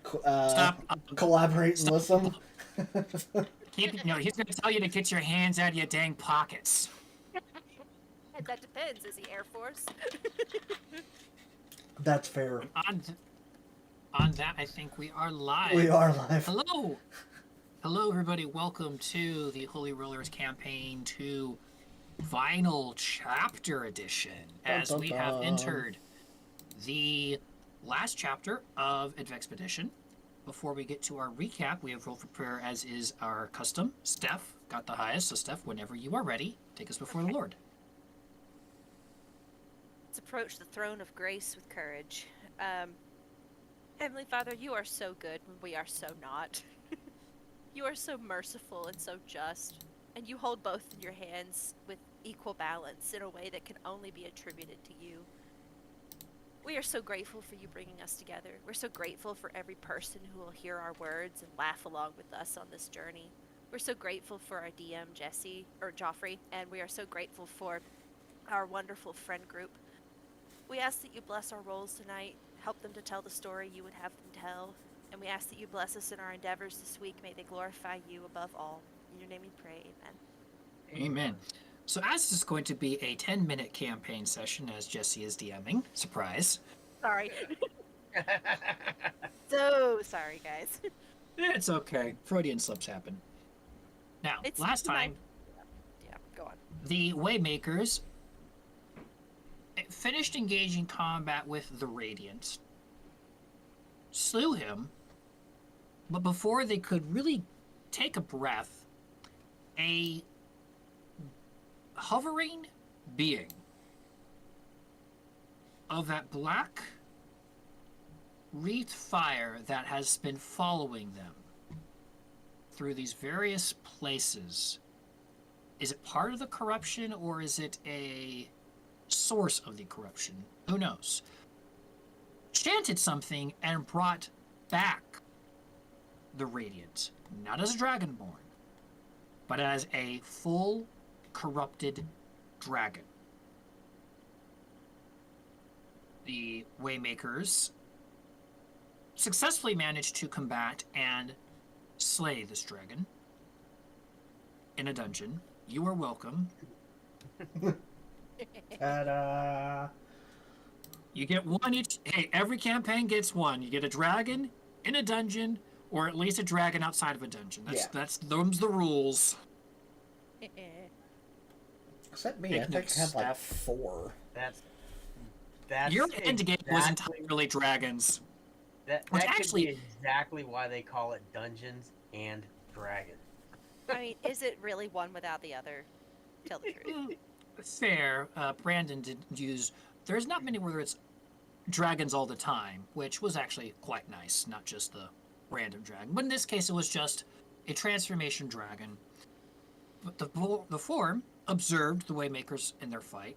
Stop. collaborate and Stop. listen. He's going to tell you to get your hands out of your dang pockets. That depends. Is he Air Force? That's fair. On that, I think we are live. We are live. Hello. Hello, everybody. Welcome to the Holy Rollers Campaign 2 Vinyl Chapter Edition. As we have entered the last chapter of Advexpedition. Before we get to our recap, we have rolled for prayer as is our custom. Steph got the highest, so Steph, whenever you are ready, take us before the Lord. Let's approach the throne of grace with courage. Heavenly Father, you are so good when we are so not. You are so merciful and so just, and you hold both in your hands with equal balance in a way that can only be attributed to you. We are so grateful for you bringing us together. We're so grateful for every person who will hear our words and laugh along with us on this journey. We're so grateful for our DM, Joffrey, and we are so grateful for our wonderful friend group. We ask that you bless our roles tonight, help them to tell the story you would have them tell, and we ask that you bless us in our endeavors this week. May they glorify you above all. In your name we pray, amen. Amen. So as this is going to be a 10-minute campaign session as Jesse is DMing, surprise. Sorry. So sorry, guys. It's okay. Freudian slips happen. Now, last time, Yeah, go on. the Waymakers finished engaging combat with the Radiant, slew him, but before they could really take a breath, a hovering being of that black wreathed fire that has been following them through these various places. Is it part of the corruption or is it a source of the corruption? Who knows? Chanted something and brought back the Radiant, not as a Dragonborn, but as a full corrupted dragon. The Waymakers successfully managed to combat and slay this dragon in a dungeon. You are welcome. Ta-da! You get one each. Hey, every campaign gets one. You get a dragon in a dungeon, or at least a dragon outside of a dungeon. That's them's the rules. Except me, I think I had like 4. That's Your end game was entirely dragons. That Which could actually- be exactly why they call it Dungeons and Dragons. I mean, is it really one without the other? Tell the truth. Fair. Brandon did use. There's not many where it's dragons all the time, which was actually quite nice, not just the random dragon. But in this case, it was just a transformation dragon. But the form observed the Waymakers in their fight,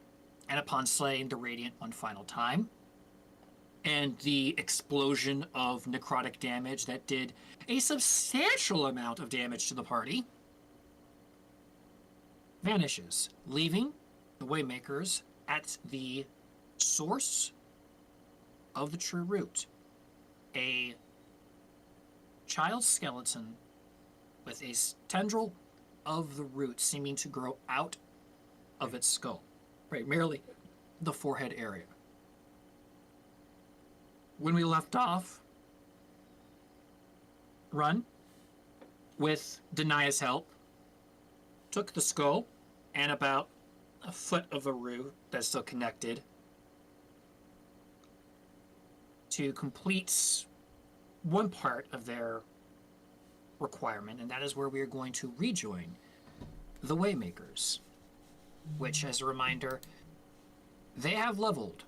and upon slaying the Radiant one final time, and the explosion of necrotic damage that did a substantial amount of damage to the party, vanishes, leaving the Waymakers at the source of the true root. A child skeleton with a tendril of the root seeming to grow out of its skull, primarily the forehead area. When we left off, Run, with Denaya's help, took the skull and about a foot of a root that's still connected to complete one part of their requirement, and that is where we are going to rejoin the Waymakers, which, as a reminder, they have leveled.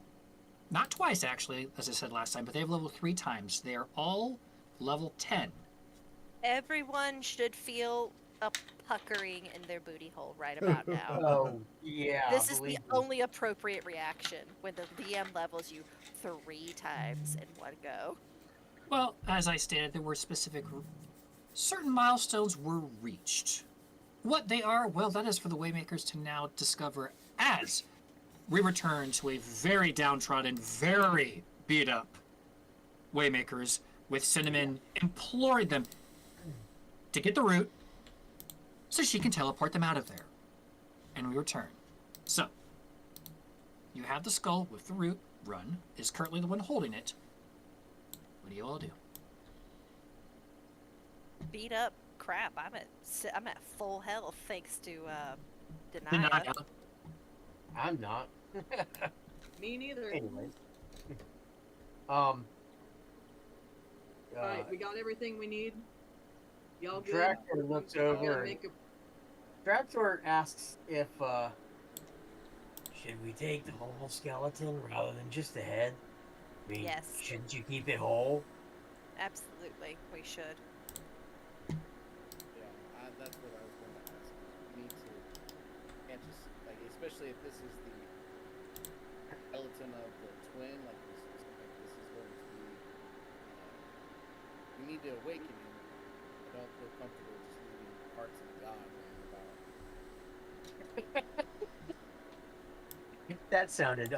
Not twice, actually, as I said last time, but they've leveled 3 times. They are all level 10. Everyone should feel a puckering in their booty hole right about now. Oh, yeah. This is the believe me. only appropriate reaction when the DM levels you 3 times in one go. Well, as I stated, there were certain milestones were reached. What they are, well, that is for the Waymakers to now discover as we return to a very downtrodden, very beat up Waymakers with Cinnamon imploring them to get the root so she can teleport them out of there. And we return. So, you have the skull with the root. Run is currently the one holding it. What do you all do? Beat up crap. I'm at full health thanks to Denia. Denia. I'm not. Me neither. Anyways. Alright, we got everything we need. Y'all good? Tractor looks Y'all gotta over. make a- Tractor asks if should we take the whole skeleton rather than just the head? I mean, Yes. shouldn't you keep it whole? Absolutely, we should. Yeah, that's what I was going to ask. We need to, can't just, like, especially if this is the skeleton of the twin, like this is going to be, we need to awaken him. I don't feel comfortable just leaving parts of God laying about. That sounded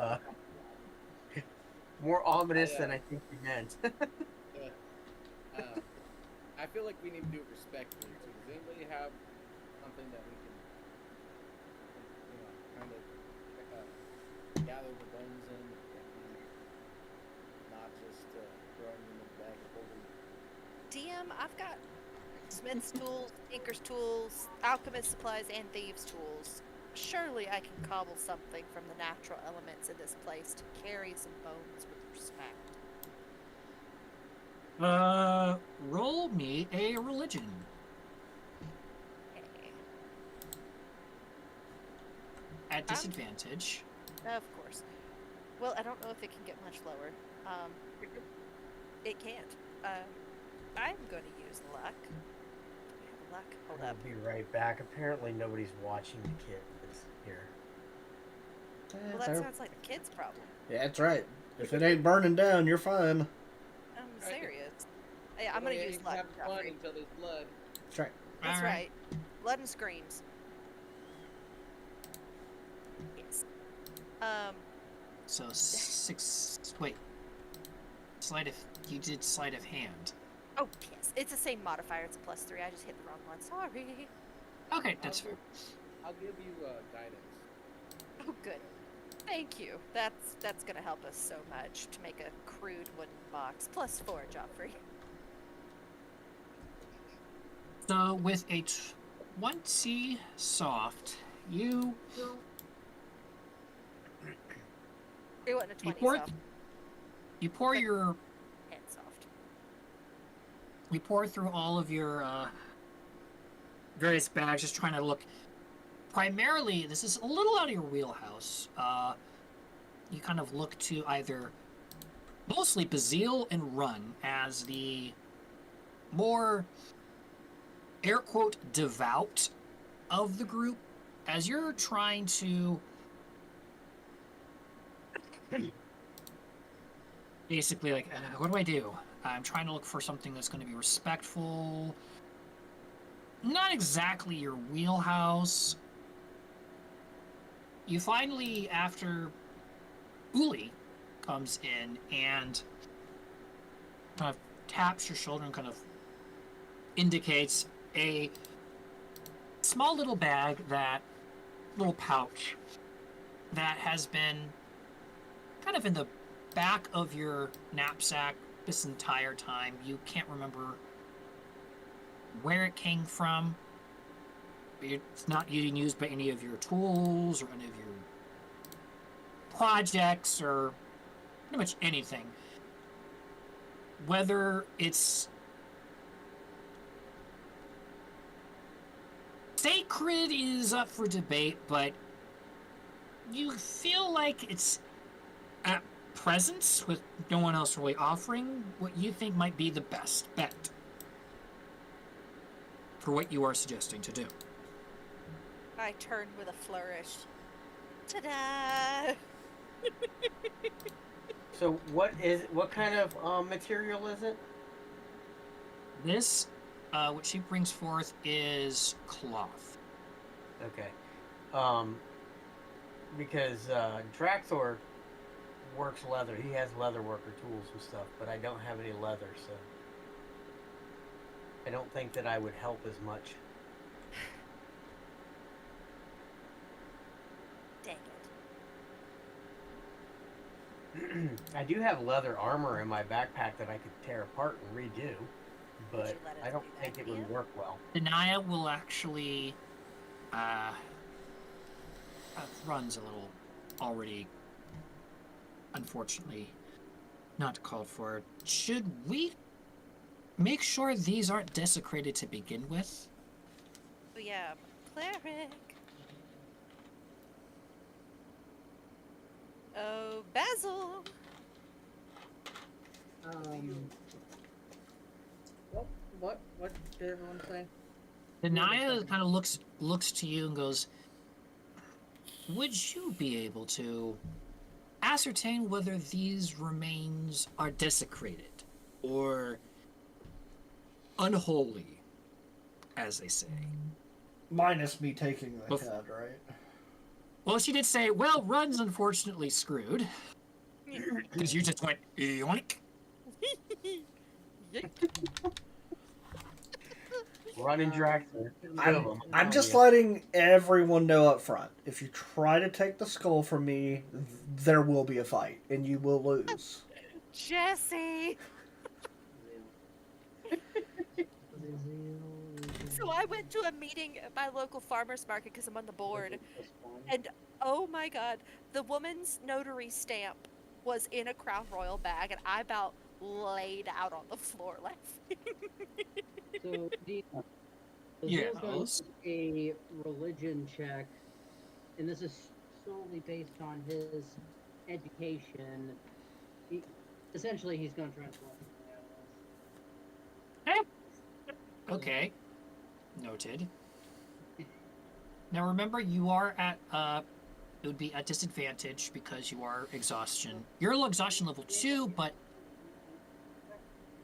more ominous Yeah. than I think you meant. I feel like we need to do it respectfully too. Does anybody have something that we can, kind of gather the bones in, not just throwing them in the bag of holding? DM, I've got smith's tools, tinker's tools, alchemist supplies, and thieves' tools. Surely I can cobble something from the natural elements in this place to carry some bones with respect. Roll me a religion. Okay. At disadvantage. Of course. Well, I don't know if it can get much lower. It can't. I'm going to use luck. Do we have luck? Hold I'll up. be right back. Apparently nobody's watching the kids here. Well, that sounds like the kid's problem. Yeah, that's right. If it ain't burning down, you're fine. I'm Right. serious. Yeah, I'm going to use luck. Have fun Joffrey. until there's blood. That's right. That's All right. Blood and screams. Yes. So 6. Wait. You did sleight of hand. Oh, yes. It's the same modifier. It's a +3. I just hit the wrong one. Sorry. Okay, that's fair. I'll give you guidance. Oh, good. Thank you. That's gonna help us so much to make a crude wooden box. +4, Joffrey. So with a 20 soft, you It wasn't a 20 pour- soft. pour But- your And soft. you pour through all of your various bags, just trying to look. Primarily, this is a little out of your wheelhouse. You kind of look to either mostly Bazil and Run as the more air quote devout of the group, as you're trying to basically like, what do I do? I'm trying to look for something that's going to be respectful, not exactly your wheelhouse. You finally, after Uli comes in and kind of taps your shoulder and kind of indicates a small little bag, little pouch that has been kind of in the back of your knapsack this entire time. You can't remember where it came from. It's not getting used by any of your tools or any of your projects or pretty much anything. Whether it's sacred is up for debate, but you feel like it's at present, with no one else really offering, what you think might be the best bet for what you are suggesting to do. I turn with a flourish. Ta-da! So what kind of material is it? This, what she brings forth, is cloth. Okay. Because Draxor works leather. He has leather worker tools and stuff, but I don't have any leather, so I don't think that I would help as much. Dang it. I do have leather armor in my backpack that I could tear apart and redo, but you let us I don't do that, think it would Ian? work well. Denia will actually runs a little already, unfortunately, not called for. Should we make sure these aren't desecrated to begin with? Oh, yeah, cleric. Oh, Basil. What did everyone say? Denia kind of looks to you and goes, would you be able to ascertain whether these remains are desecrated or unholy, as they say? Minus me taking the Bef- head, right? Well, she did say, well, Run's unfortunately screwed. Because you just went, yoink. Running Draxler. I'm just letting everyone know up front. If you try to take the skull from me, there will be a fight, and you will lose. Jesse. So I went to a meeting at my local farmer's market because I'm on the board. And oh my god, the woman's notary stamp was in a Crown Royal bag, and I about laid out on the floor laughing. So the Yes. does a religion check, and this is solely based on his education. Essentially, he's going to try to bluff me. Okay. Noted. Now remember, you are at, it would be at disadvantage because you are exhaustion. You're exhaustion level 2, but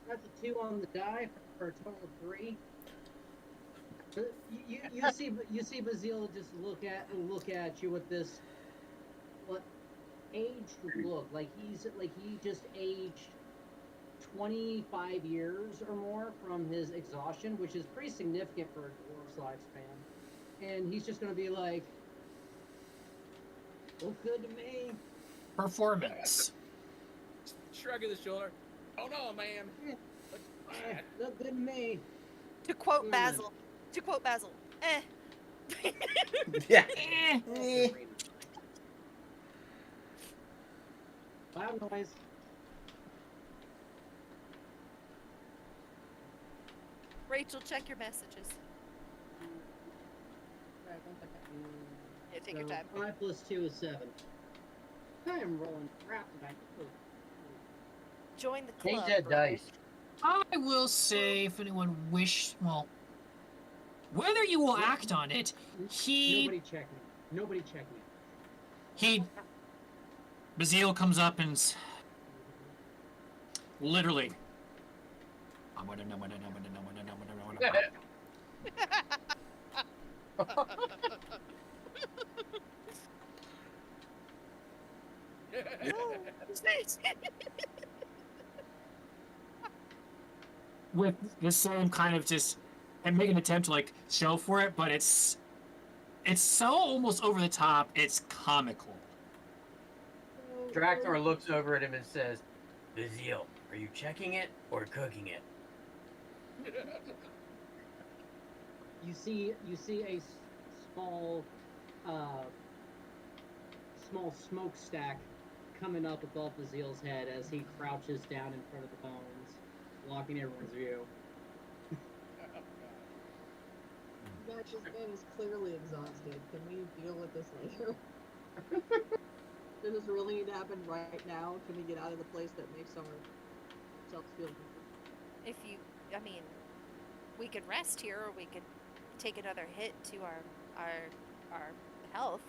That's a 2 on the die for a total of 3. You see Bazil just look at you with this aged look, like he just aged 25 years or more from his exhaustion, which is pretty significant for a dwarf's lifespan. And he's just gonna be like, "Look good to me." performance. Shrug of the shoulder. Oh no, man. Looks fine. Look good to me. To quote Mm. Basil. To quote Basil. Yeah. Eh. Loud noise. Rachel, check your messages. Yeah, take your So, time. 5 plus 2 is 7. I am rolling crap tonight. Join the Change club. that bro. dice. I will say, if anyone well, whether you will act on it, Nobody check me. Nobody check me. Bazil comes up and literally, with the same kind of just, and make an attempt to like show for it, but it's so almost over the top, it's comical. Draxler looks over at him and says, Bazil, are you checking it or cooking it? You see a small smokestack coming up above Bazil's head as he crouches down in front of the bones, blocking everyone's view. Guys, this man is clearly exhausted. Can we deal with this later? Does this really need to happen right now? Can we get out of the place that makes ourselves feel good? If you, I mean, we could rest here, or we could take another hit to our health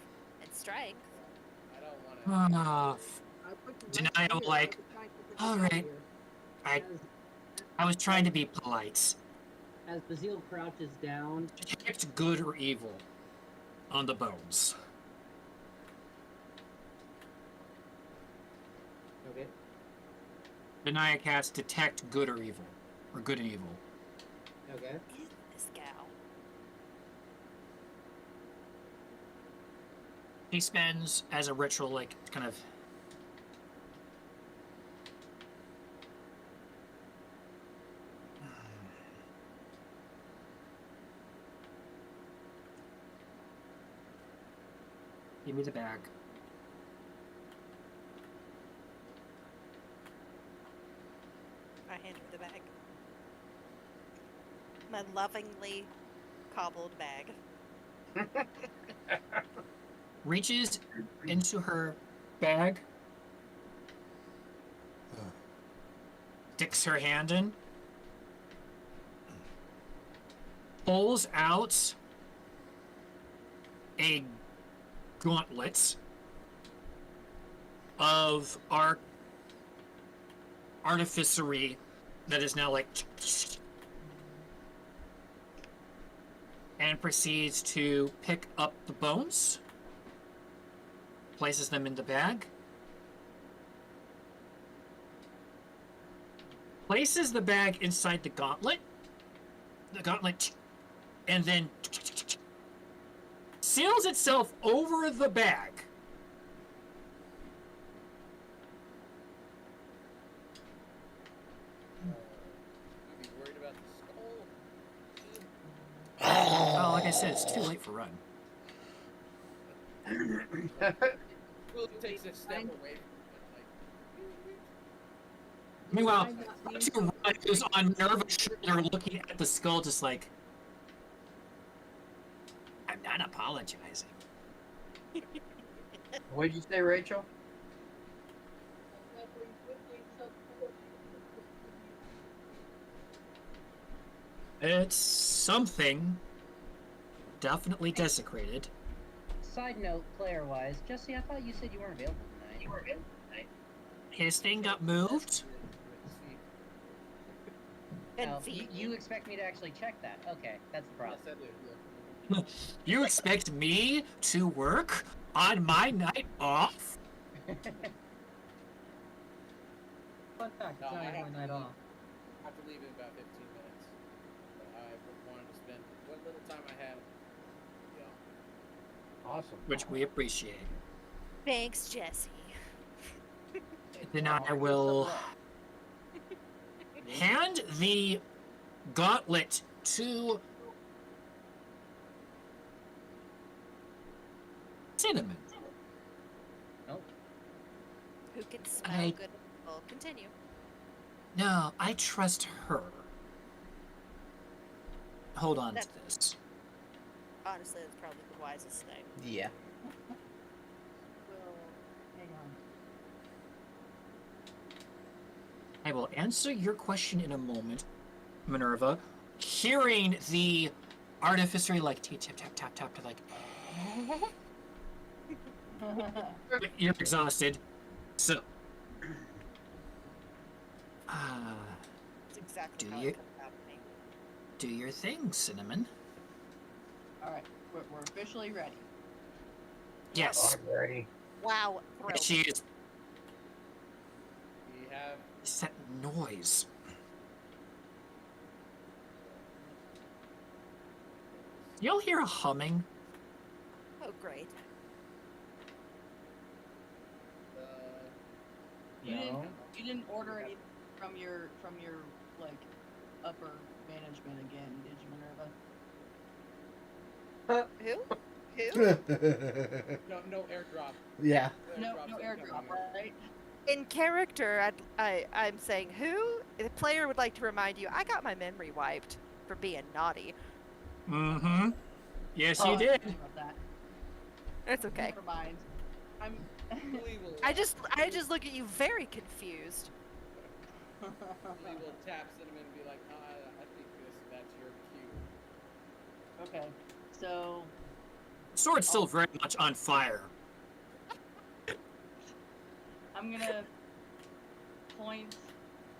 and strength. I don't want to. I put the Denial, rest here, like, I was trying to get this all out of right. here. I was trying to be polite. As Bazil crouches down, Detect good or evil on the bones. Then I cast Detect Good or Evil. Or Good and Evil. Okay. Is this gal? He spends, as a ritual, like, kind of... Give me the bag. I hand her the bag. My lovingly cobbled bag. Reaches into her bag. Sticks her hand in. Pulls out a gauntlet of artificery that is now like, and proceeds to pick up the bones, places them in the bag, places the bag inside the gauntlet, and then seals itself over the bag. I'd be worried about the skull. Oh, like I said, it's too late for run. Will takes a step away from it, like. Meanwhile, to run is on Nerva's shoulder looking at the skull, just like, I'm not apologizing. What'd you say, Rachel? It's something definitely desecrated. Side note, player-wise, Jesse, I thought you said you weren't available tonight. His thing got moved. And Oh, see, you expect me to actually check that? Okay, that's the problem. Yes, I do. Yeah. You expect me to work on my night off? Fun fact, No, it's not I even have a to night leave. off. I have to leave in about 15 minutes. But I wanted to spend what little time I had. Yeah. Awesome. Which we appreciate. thanks, Jesse. Then I will hand the gauntlet to Cinnamon. Who can smell I- good? Well, continue. No, I trust her. Hold on to this. Honestly, that's probably the wisest thing. Yeah. Well, hang on. I will answer your question in a moment, Minerva. Hearing the artificery like tap tap tap tap to like, you're exhausted, so. That's exactly Do how you- it comes out of me. Do your thing, Cinnamon. Alright, we're officially ready. Yes, I'm ready. Wow, thrilled. she is. We have. What's that noise? You'll hear a humming. Oh, great. You No. didn't order anything from your like upper management again, did you, Minerva? Who? No airdrop. Yeah. No airdrops that are airdrop, coming here. right? In character, I'm saying who? The player would like to remind you, I got my memory wiped for being naughty. Mm-hmm. Yes, Oh, you I did. forgot about that. It's okay. Never mind. I'm. We will, I just look at you very confused. we will tap Cinnamon and be like, I think that's your cue. Okay, so Sword's still very much on fire. I'm gonna point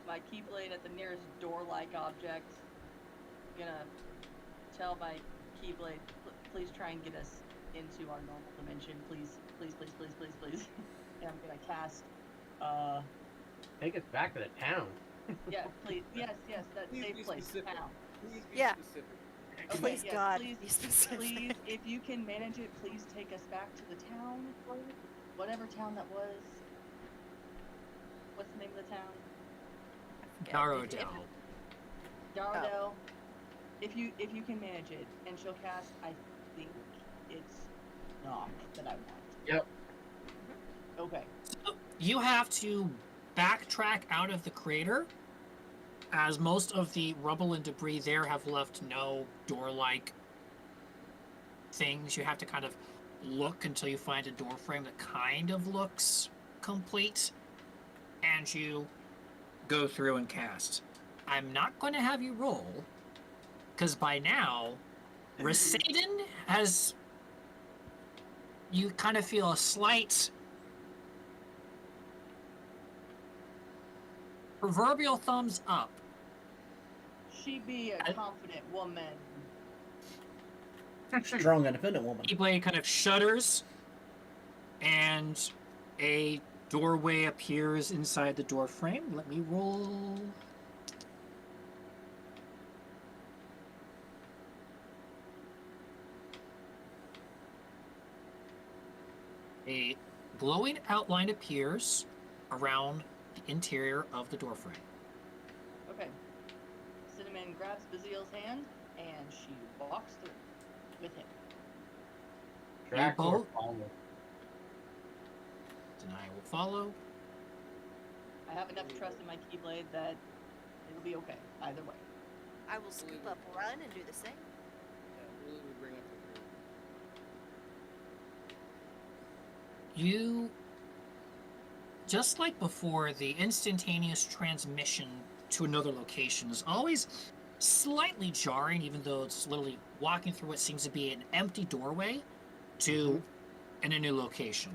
my keyblade at the nearest door-like object. I'm gonna tell my keyblade, please try and get us into our normal dimension, please, please, please, please, please, please. And I'm gonna cast Take us back to the town. Yeah, please. Yes, that Please safe be place, specific. town. Please be Yeah. specific. Okay, Please, yes, God, please, be specific. please, if you can manage it, please take us back to the town, whatever town that was. What's the name of the town? Darodel. Dardell. If you can manage it, and she'll cast, I think it's knock that I want. Yep. Okay. So you have to backtrack out of the crater, as most of the rubble and debris there have left no door-like things. You have to kind of look until you find a door frame that kind of looks complete, and you go through and cast. I'm not going to have you roll, because by now, Resaden has... You kind of feel a slight proverbial thumbs up. She be a confident woman. Strong, independent woman. Keyblade kind of shudders, and a doorway appears inside the door frame. Let me roll. A glowing outline appears around the interior of the doorframe. Okay. Cinnamon grabs Bazile's hand, and she walks through with him. Tractor both- follow. Deny will follow. I have enough trust in my Keyblade that it'll be okay either way. I will scoop up Run and do the same. Yeah, really would bring up the group. You, just like before, the instantaneous transmission to another location is always slightly jarring, even though it's literally walking through what seems to be an empty doorway to in a new location.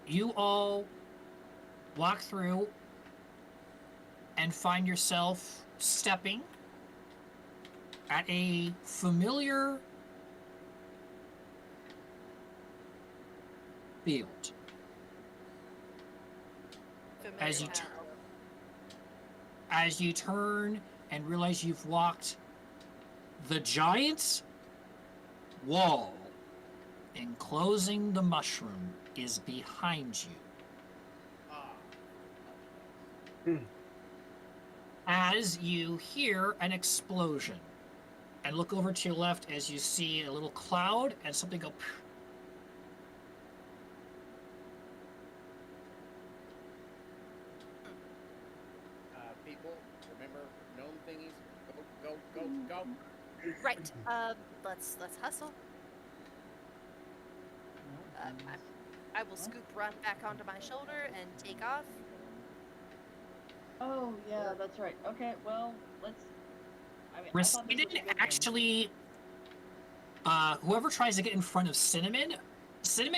You all walk through and find yourself stepping at a familiar field. As you Familiar. As you turn and realize you've walked the giant wall enclosing the mushroom is behind you. Ah. As you hear an explosion and look over to your left as you see a little cloud and something go phew. People, remember gnome thingies? Go. Right. Let's hustle. I will scoop Run back onto my shoulder and take off. Oh yeah, that's right. Okay, well let's. I mean, I thought this was a Resided good thing. actually, whoever tries to get in front of Cinnamon,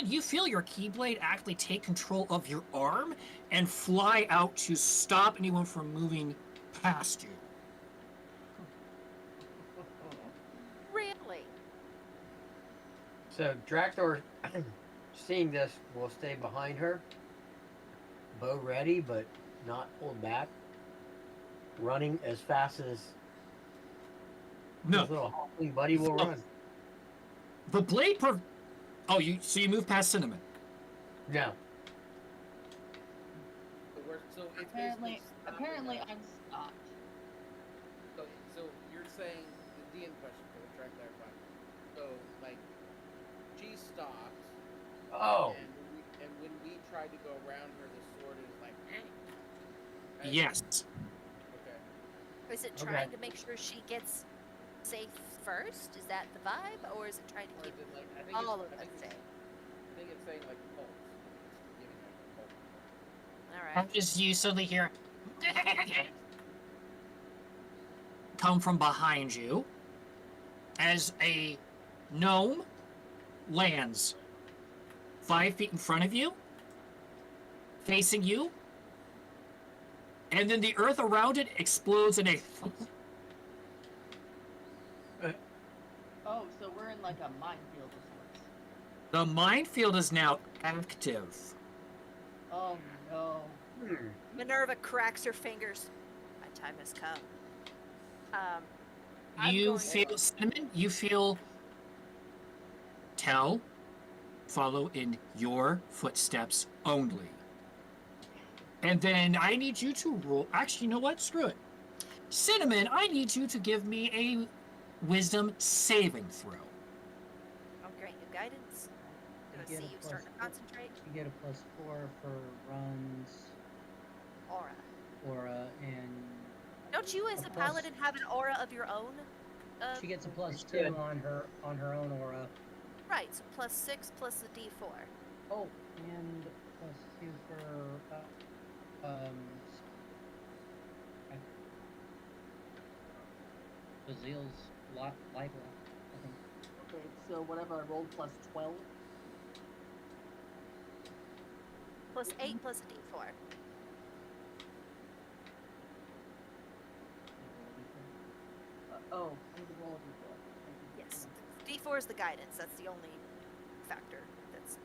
you feel your Keyblade actually take control of your arm and fly out to stop anyone from moving past you. Really? So Dractor, seeing this, will stay behind her. Bow ready, but not pulled back. Running as fast as No, his little halfling buddy will run. the blade. Oh, so you move past Cinnamon. No. So it's Apparently, basically stop apparently without- I'm stopped. So you're saying the DM question for the track clarify. So like, she stopped. Oh. And when we tried to go around her, the sword is like. Right? Yes. Okay. Is it Okay. trying to make sure she gets safe first? Is that the vibe, or is it trying to Or keep is it like I think all of it's, I us think safe? it's, I think it's saying like pulse. It's giving like a pulse. All right. As you suddenly hear come from behind you as a gnome lands 5 feet in front of you, facing you, and then the earth around it explodes in a Oh, so we're in like a minefield of sorts. the minefield is now active. Oh no. Minerva cracks her fingers. My time has come. I'm You going feel, to- Cinnamon, you feel tell, follow in your footsteps only. And then I need you to roll. Actually, you know what? Screw it. Cinnamon, I need you to give me a wisdom saving throw. I'll grant you guidance. You Let's get see, a you plus start to four- concentrate. You get a +4 for runs, Aura. aura, and Don't you, as A a plus- paladin, have an aura of your own? she gets a +2 good. on her own aura. Right, so +6 plus the d4. Oh, and +2 for Bazil's life rock, I think. Okay, so whatever I rolled plus 12. +8 plus a d4. Oh, I need to roll a d4. Thank you. Yes. D4 is the guidance. That's the only factor. That's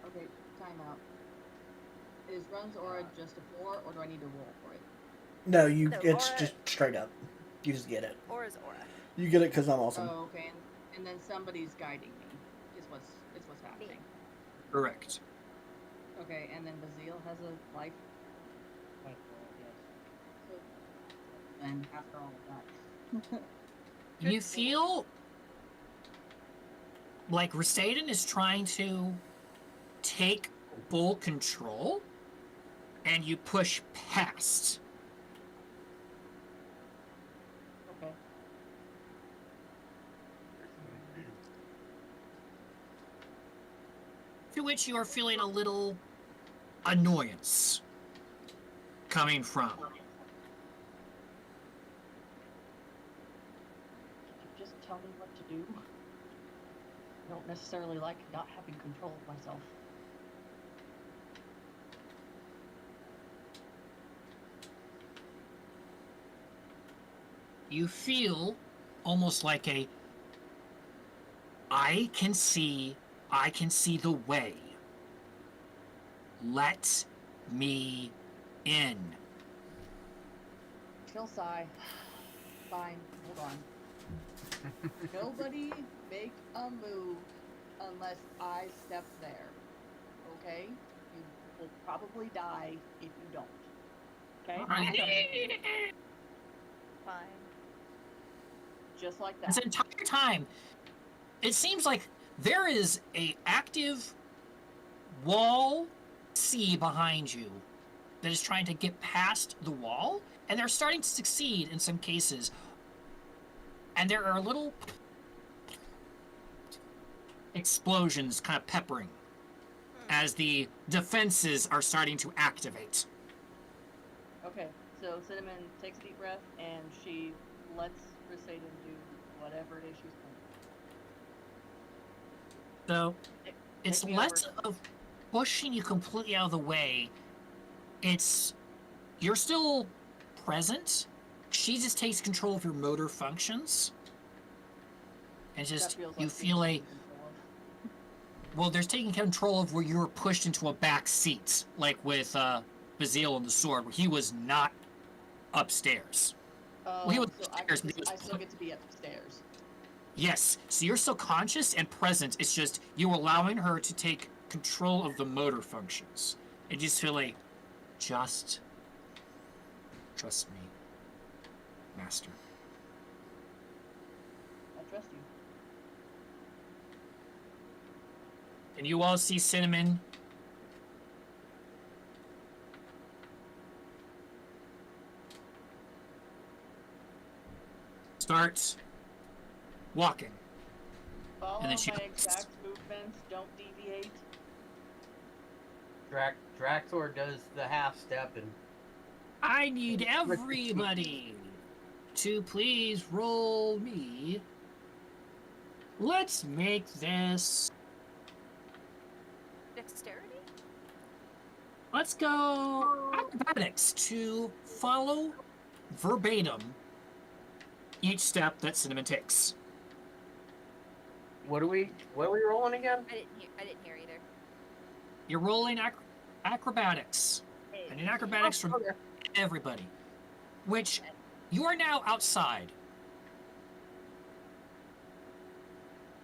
Okay, timeout. Is Run's aura just a 4, or do I need to roll for it? No, No, it's aura- just straight up. You just get it. aura's aura. You get it because I'm awesome. Oh, okay, and then somebody's guiding me. Is what's happening. Correct. Okay, and then Bazil has a life. Life roll, yes. And after all of that, You feel like Restaden is trying to take full control, and you push past. okay. To which you are feeling a little annoyance coming from. Could you just tell me what to do? I don't necessarily like not having control of myself. You feel almost like I can see the way. Let me in. Chill, sigh. Fine, hold on. Nobody make a move unless I step there. Okay? You will probably die if you don't. Okay? Fine. Just like This that. entire time, it seems like there is a active wall sea behind you that is trying to get past the wall, and they're starting to succeed in some cases. And there are little explosions kind of peppering as the defenses are starting to activate. Okay, so Cinnamon takes a deep breath and she lets Restaden do whatever it is she's doing. So it's Take me less of pushing you completely out of the way. It's you're still present. She just takes control of your motor functions. And just That feels you like feel being a in control of. well, there's taking control of where you were pushed into a back seat, like with Bazil and the sword, where he was not upstairs. he was So upstairs, but he was I still get to be upstairs. Yes, so you're still conscious and present. It's just you're allowing her to take control of the motor functions. And just feel like, just trust me, master. I trust you. And you all see Cinnamon starts walking. Follow then she my goes- exact movements, don't deviate. Draxor does the half step and I need everybody to please roll me. Let's make this. Dexterity? Let's go acrobatics to follow verbatim each step that Cinnamon takes. what are we rolling again? I didn't hear either. You're rolling acrobatics. Hey, I need acrobatics from Okay. everybody. Which, you are now outside.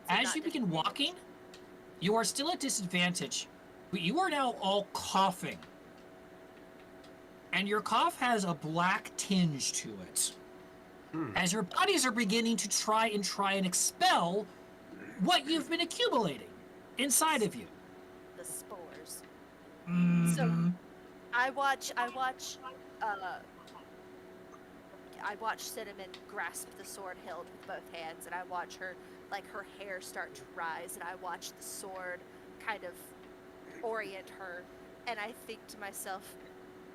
So As not you begin disadvantaged. walking, you are still at disadvantage, but you are now all coughing. And your cough has a black tinge to it. As your bodies are beginning to try and expel what you've been accumulating inside of you. The spores. Mhm. I watch Cinnamon grasp the sword hilt with both hands, and I watch her, like, her hair start to rise, and I watch the sword kind of orient her, and I think to myself,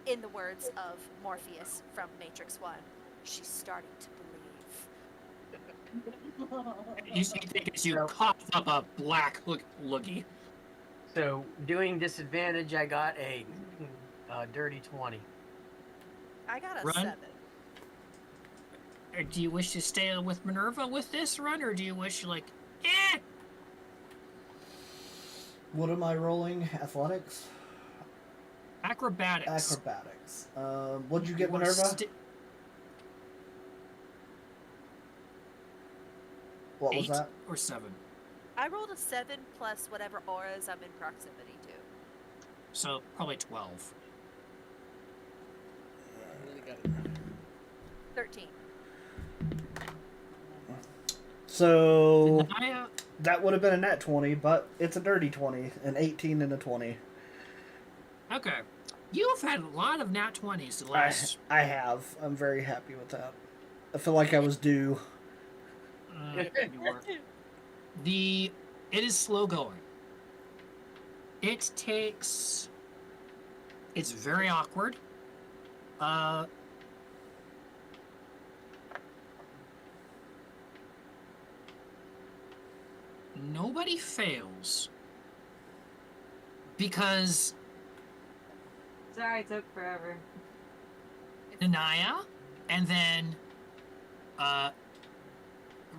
in the words of Morpheus from Matrix 1, she's starting to believe. You think as you So- cough up a black loogie. So, doing disadvantage, I got a dirty 20. I got a Run. 7. Or do you wish to stay with Minerva with this run, or do you wish, like, What am I rolling? Athletics? acrobatics? Acrobatics. What'd you get, You are Minerva? What was 8 that? or 7. I rolled a 7 plus whatever auras I'm in proximity to. So probably 12. I really got it. 13. So Denia, that would have been a nat 20, but it's a dirty 20, an 18 and a 20. okay. You've had a lot of nat 20s the last. I have. I'm very happy with that. I feel like I was due. You were. It is slow going. It takes. It's very awkward. Nobody fails because Sorry, it took forever. Denia and then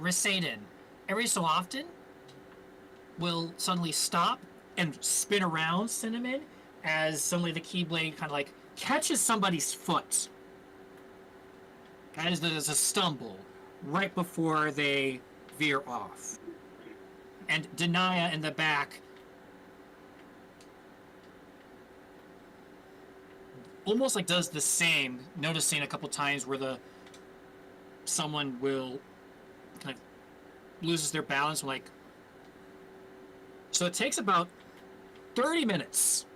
Risaden every so often will suddenly stop and spin around Cinnamon as suddenly the Keyblade kind of like catches somebody's foot as there's a stumble right before they veer off. And Denia in the back almost like does the same, noticing a couple times where someone will kind of loses their balance and like. So it takes about 30 minutes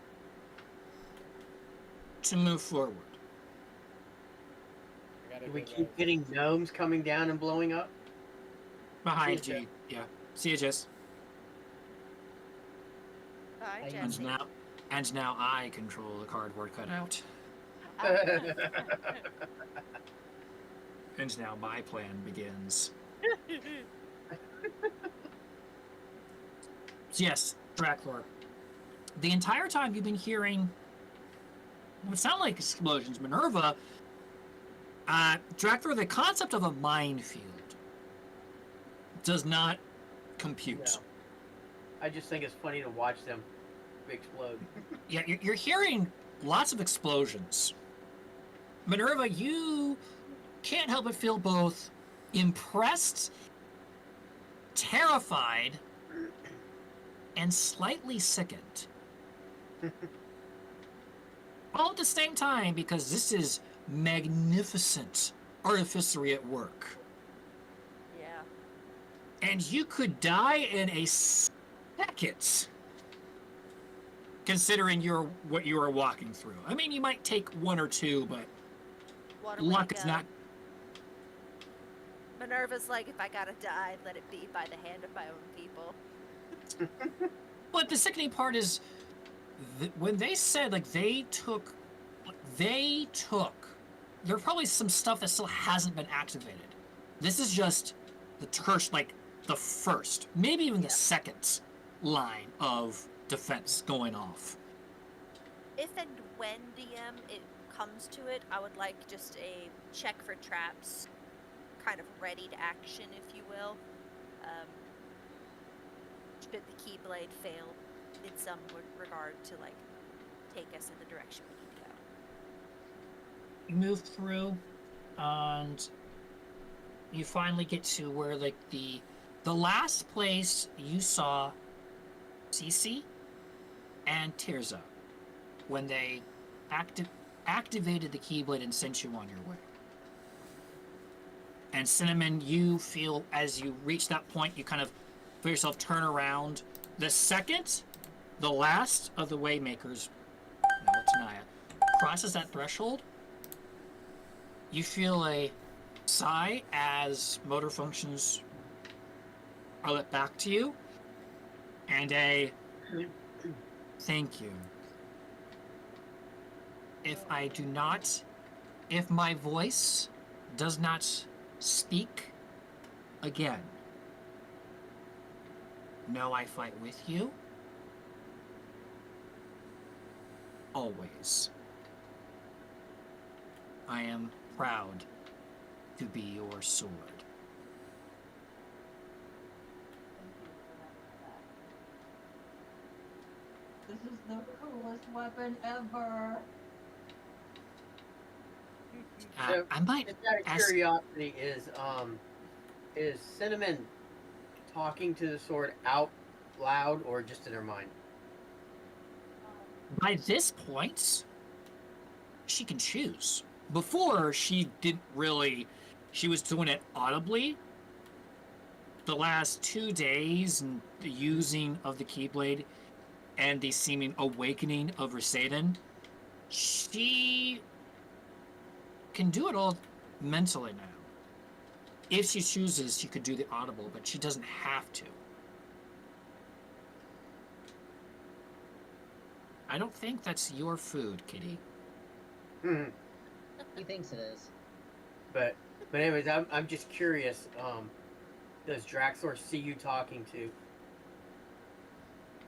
to move forward. I gotta Do we go, keep guys. getting gnomes coming down and blowing up? Behind See ya. you, yeah. See you, Jess. Bye, And And Jesse. now I control the cardboard cutout. And now my plan begins. So yes, Draclor. The entire time you've been hearing what sound like explosions, Minerva, Draclor, the concept of a minefield does not compute. No. I just think it's funny to watch them explode. Yeah, you're hearing lots of explosions. Minerva, you can't help but feel both impressed, terrified, and slightly sickened. All at the same time, because this is magnificent artificery at work. Yeah. And you could die in a second, considering what you are walking through. I mean, you might take one or two, but What a way luck to is go. not. Minerva's like, if I gotta die, let it be by the hand of my own people. But the sickening part is, when they said like they took, there's probably some stuff that still hasn't been activated. This is just the first, maybe even the second line of defense going off. If and when DM it comes to it, I would like just a check for traps, kind of ready to action, if you will. Should the Keyblade fail in some regard to like take us in the direction we need to go. you move through, and you finally get to where like the last place you saw Cece and Tirza when they activated the Keyblade and sent you on your way. And Cinnamon, you feel as you reach that point, you kind of feel yourself turn around. The second the last of the Waymakers, Tanaya, crosses that threshold, you feel a sigh as motor functions are let back to you, and a thank you. If my voice does not speak again, know I fight with you always. I am proud to be your sword. This is the coolest weapon ever. So, I might just out of ask. curiosity, is Cinnamon talking to the sword out loud or just in her mind? By this point, she can choose. Before, she didn't really. She was doing it audibly. The last 2 days, and the using of the Keyblade and the seeming awakening of Rasaden, she can do it all mentally now. If she chooses, she could do the audible, but she doesn't have to. I don't think that's your food, Kitty. Mhm. He thinks it is. But anyways, I'm just curious. Does Draxor see you talking to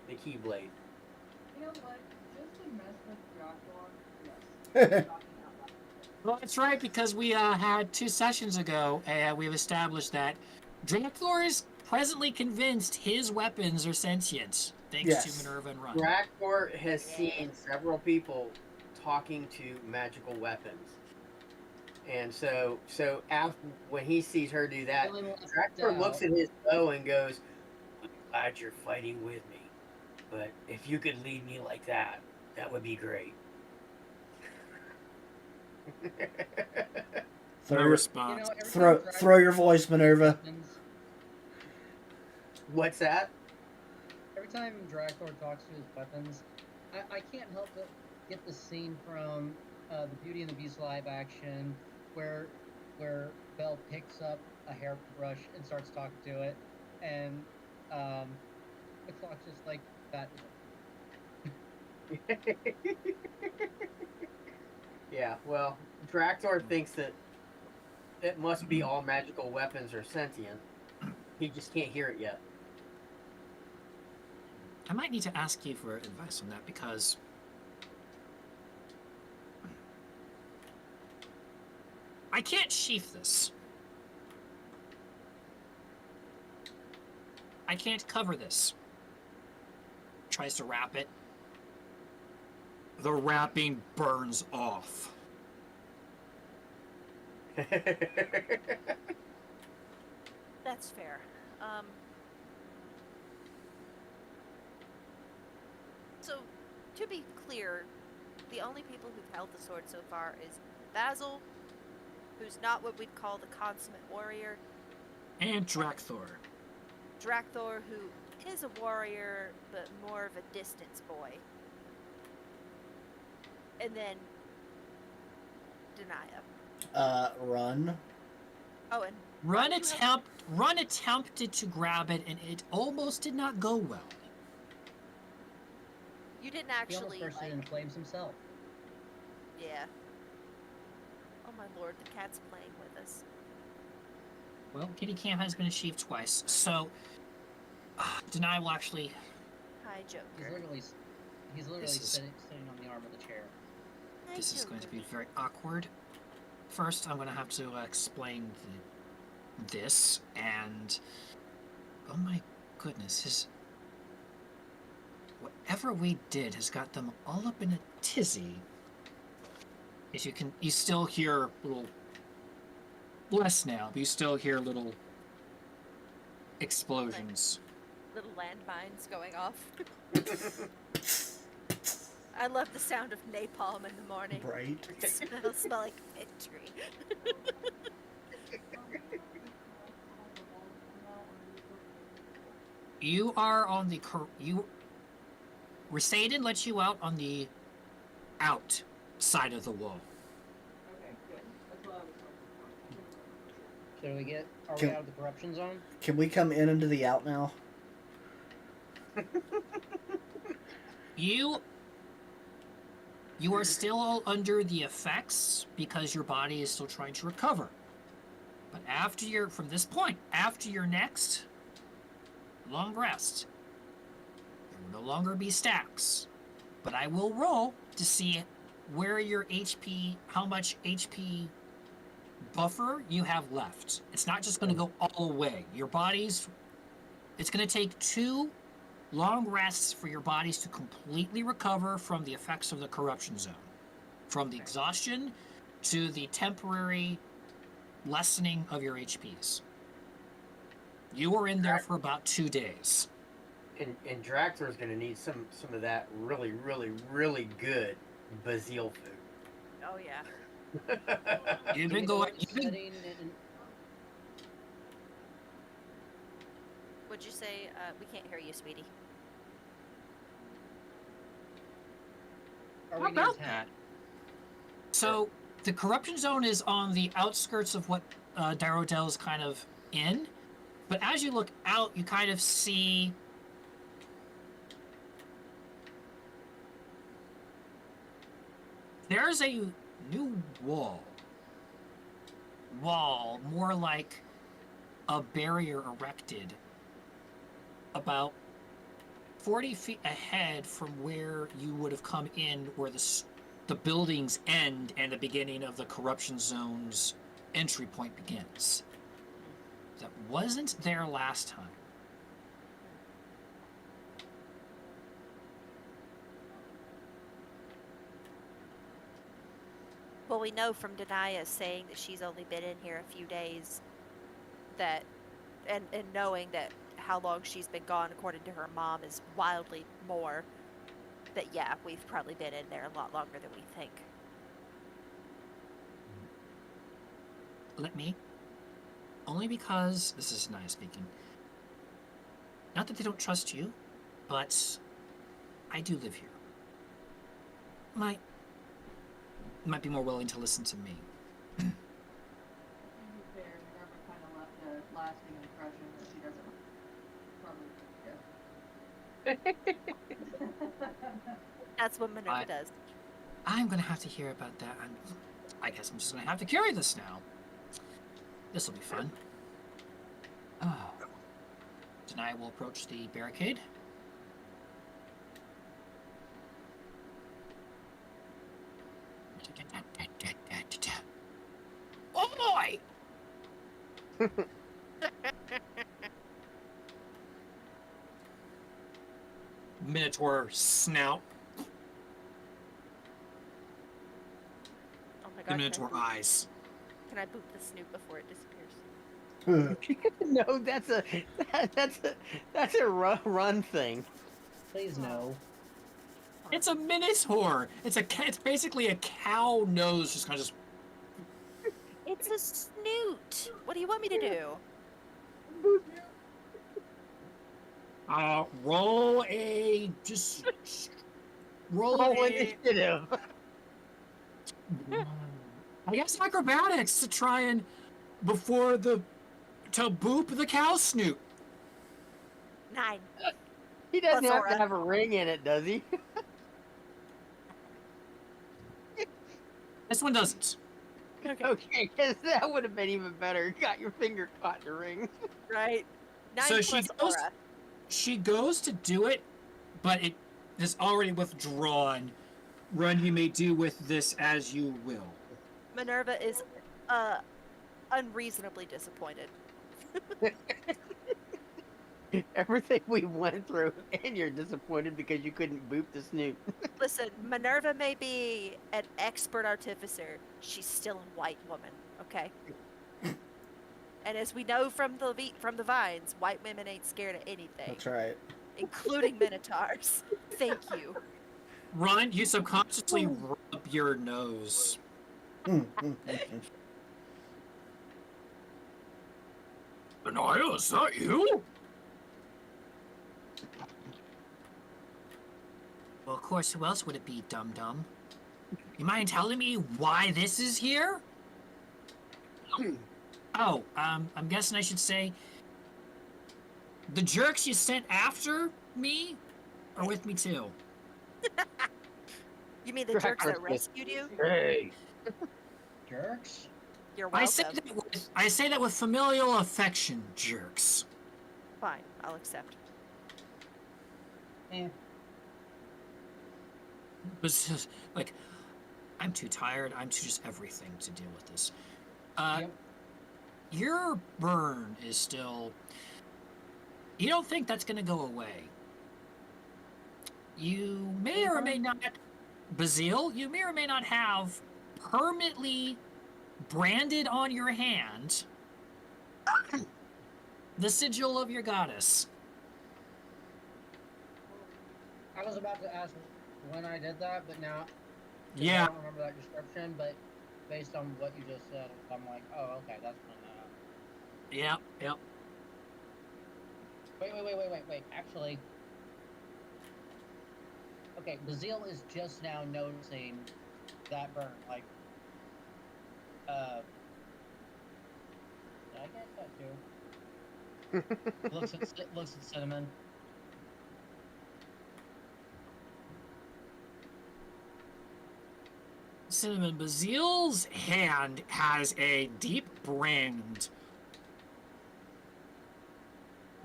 the Keyblade? You know what? Just to mess with Dracor, yes. Well, that's right, because we had 2 sessions ago, we have established that Dracor is presently convinced his weapons are sentient, thanks Yes. to Minerva and Run. Draxor has seen several people talking to magical weapons. And so after, when he sees her do that, Draxor looks at his bow and goes, "I'm glad you're fighting with me, but if you could lead me like that, that would be great." No Throw, response. throw your voice, Minerva. What's that? Every time Dracor talks to his weapons, I can't help but get the scene from the Beauty and the Beast live action where Belle picks up a hairbrush and starts talking to it, and the clock's just like that. Yeah, well, Draxor thinks that it must be all magical weapons are sentient. He just can't hear it yet. I might need to ask you for advice on that, because I can't sheath this. I can't cover this. Tries to wrap it. The wrapping burns off. That's fair. So, to be clear, the only people who've held the sword so far is Basil, who's not what we'd call the consummate warrior, And Dracthor. Dracthor, who is a warrior, but more of a distance boy, and then Denia. Run. Oh, and Run attempted to grab it, and it almost did not go well. you didn't He almost actually, burst like, in flames himself. yeah. Oh my lord, the cat's playing with us. Well, Kitty Cam has been achieved twice, so Deny will actually. Hi, He's Joker. literally This is- sitting on the arm of the chair. Hi, This is going to be Joker. very awkward. First, I'm going to have to explain this, and oh my goodness, whatever we did has got them all up in a tizzy. As you still hear little, less now, but you still hear little explosions. Little landmines going off. I love the sound of napalm in the morning. Right. Smell like victory. You are on the Rasaden lets you out on the out side of the wall. Okay, good. That's what I was hoping for. Are we Can- out of the corruption zone? Can we come in into the out now? You are still all under the effects because your body is still trying to recover. But from this point, after your next long rest, there will no longer be stacks. But I will roll to see where your HP, how much HP buffer you have left. It's not just going to go all away. It's going to take 2 long rests for your bodies to completely recover from the effects of the corruption zone. From the exhaustion to the temporary lessening of your HPs. You were in there for about 2 days. And Draxler's going to need some of that really, really, really good Bazil food. Oh yeah. You've been going. Would you say? We can't hear you, sweetie. Are How we near about town? that? So the corruption zone is on the outskirts of what Darodell's kind of in, but as you look out, you kind of see there's a new wall, more like a barrier erected about 40 feet ahead from where you would have come in, where the buildings end and the beginning of the corruption zone's entry point begins. That wasn't there last time. Well, we know from Denaya saying that she's only been in here a few days, that, and knowing that how long she's been gone, according to her mom, is wildly more, that yeah, we've probably been in there a lot longer than we think. Let me. Only because, this is Naya speaking, not that they don't trust you, but I do live here. Might be more willing to listen to me. To be fair, Minerva kind of left a lasting impression that she doesn't probably That's what Minerva does. I'm gonna have to hear about that. I guess I'm just gonna have to carry this now. This will be fun. Oh. Tonight we'll approach the barricade. Oh boy! Minotaur snout. Oh my The god. Minotaur eyes. Can I boot the snoot before it disappears? No, that's a run thing. Please no. It's a Minotaur. It's basically a cow nose, just kind of. It's a snoot. What do you want me to do? Roll Roll a. initiative. I guess acrobatics to try and to boop the cow snoot. 9. He doesn't Plus have to Aura. have a ring in it, does he? This one doesn't. Okay, because that would have been even better. Got your finger caught in the ring. Right? 9 So she plus goes- aura. She goes to do it, but it is already withdrawn. Run, you may do with this as you will. Minerva is unreasonably disappointed. Everything we went through, and you're disappointed because you couldn't boop the snoot. Listen, Minerva may be an expert artificer. She's still a white woman, okay? And as we know from the vines, white women ain't scared of anything, That's right. including minotaurs. Thank you. Ron, you subconsciously rub your nose. Anaya, is that you? Well, of course, who else would it be, dum-dum? You mind telling me why this is here? Oh, I'm guessing I should say the jerks you sent after me are with me too. You mean the jerks that rescued you? Hey. Jerks? You're I say welcome. I say that with familial affection, jerks. Fine, I'll accept. Eh. But it's just, like, I'm too tired. I'm too just everything to deal with this. Yep. Your burn is still. You don't think that's gonna go away. You may or may not, Bazil. You may or may not have permanently branded on your hand the sigil of your goddess. I was about to ask when I did that, but now I Yeah. don't remember that description, but based on what you just said, I'm like, oh, okay, that's when Yep. Wait. Actually, okay, Bazil is just now noticing that burn. Like, did I get that too? looks at Cinnamon. Cinnamon, Bazil's hand has a deep brand.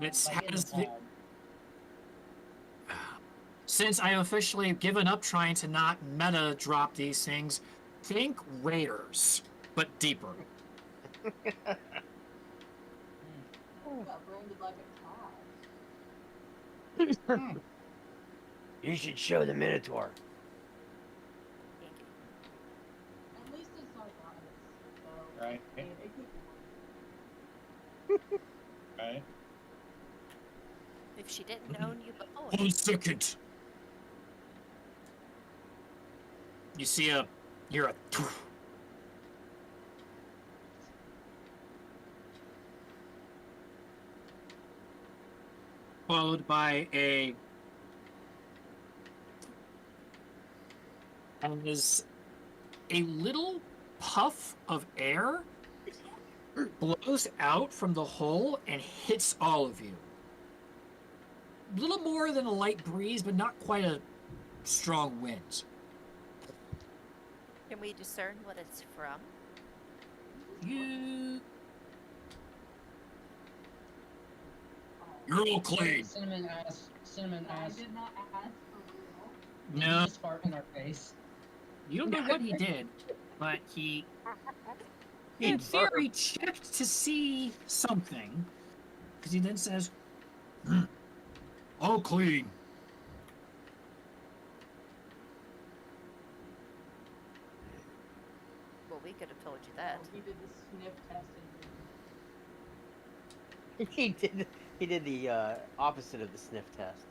It's Like in has the palm. Since I officially given up trying to not meta drop these things, think Raiders, but deeper. Got branded like a cow. You should show the Minotaur. At least it's our goddess. So, Right. I mean, it could be Right. If she didn't own you before. 1 second. You see you're a followed by as a little puff of air blows out from the hole and hits all of you. A little more than a light breeze, but not quite a strong wind. Can we discern what it's from? You're all clean. Cinnamon asked. I did not ask for real. Did No. you just fart in our face? You don't know what he did, but he, in theory, checked to see something, because he then says, "All clean." Well, we could have told you that. He did the sniff test and He did the opposite of the sniff test.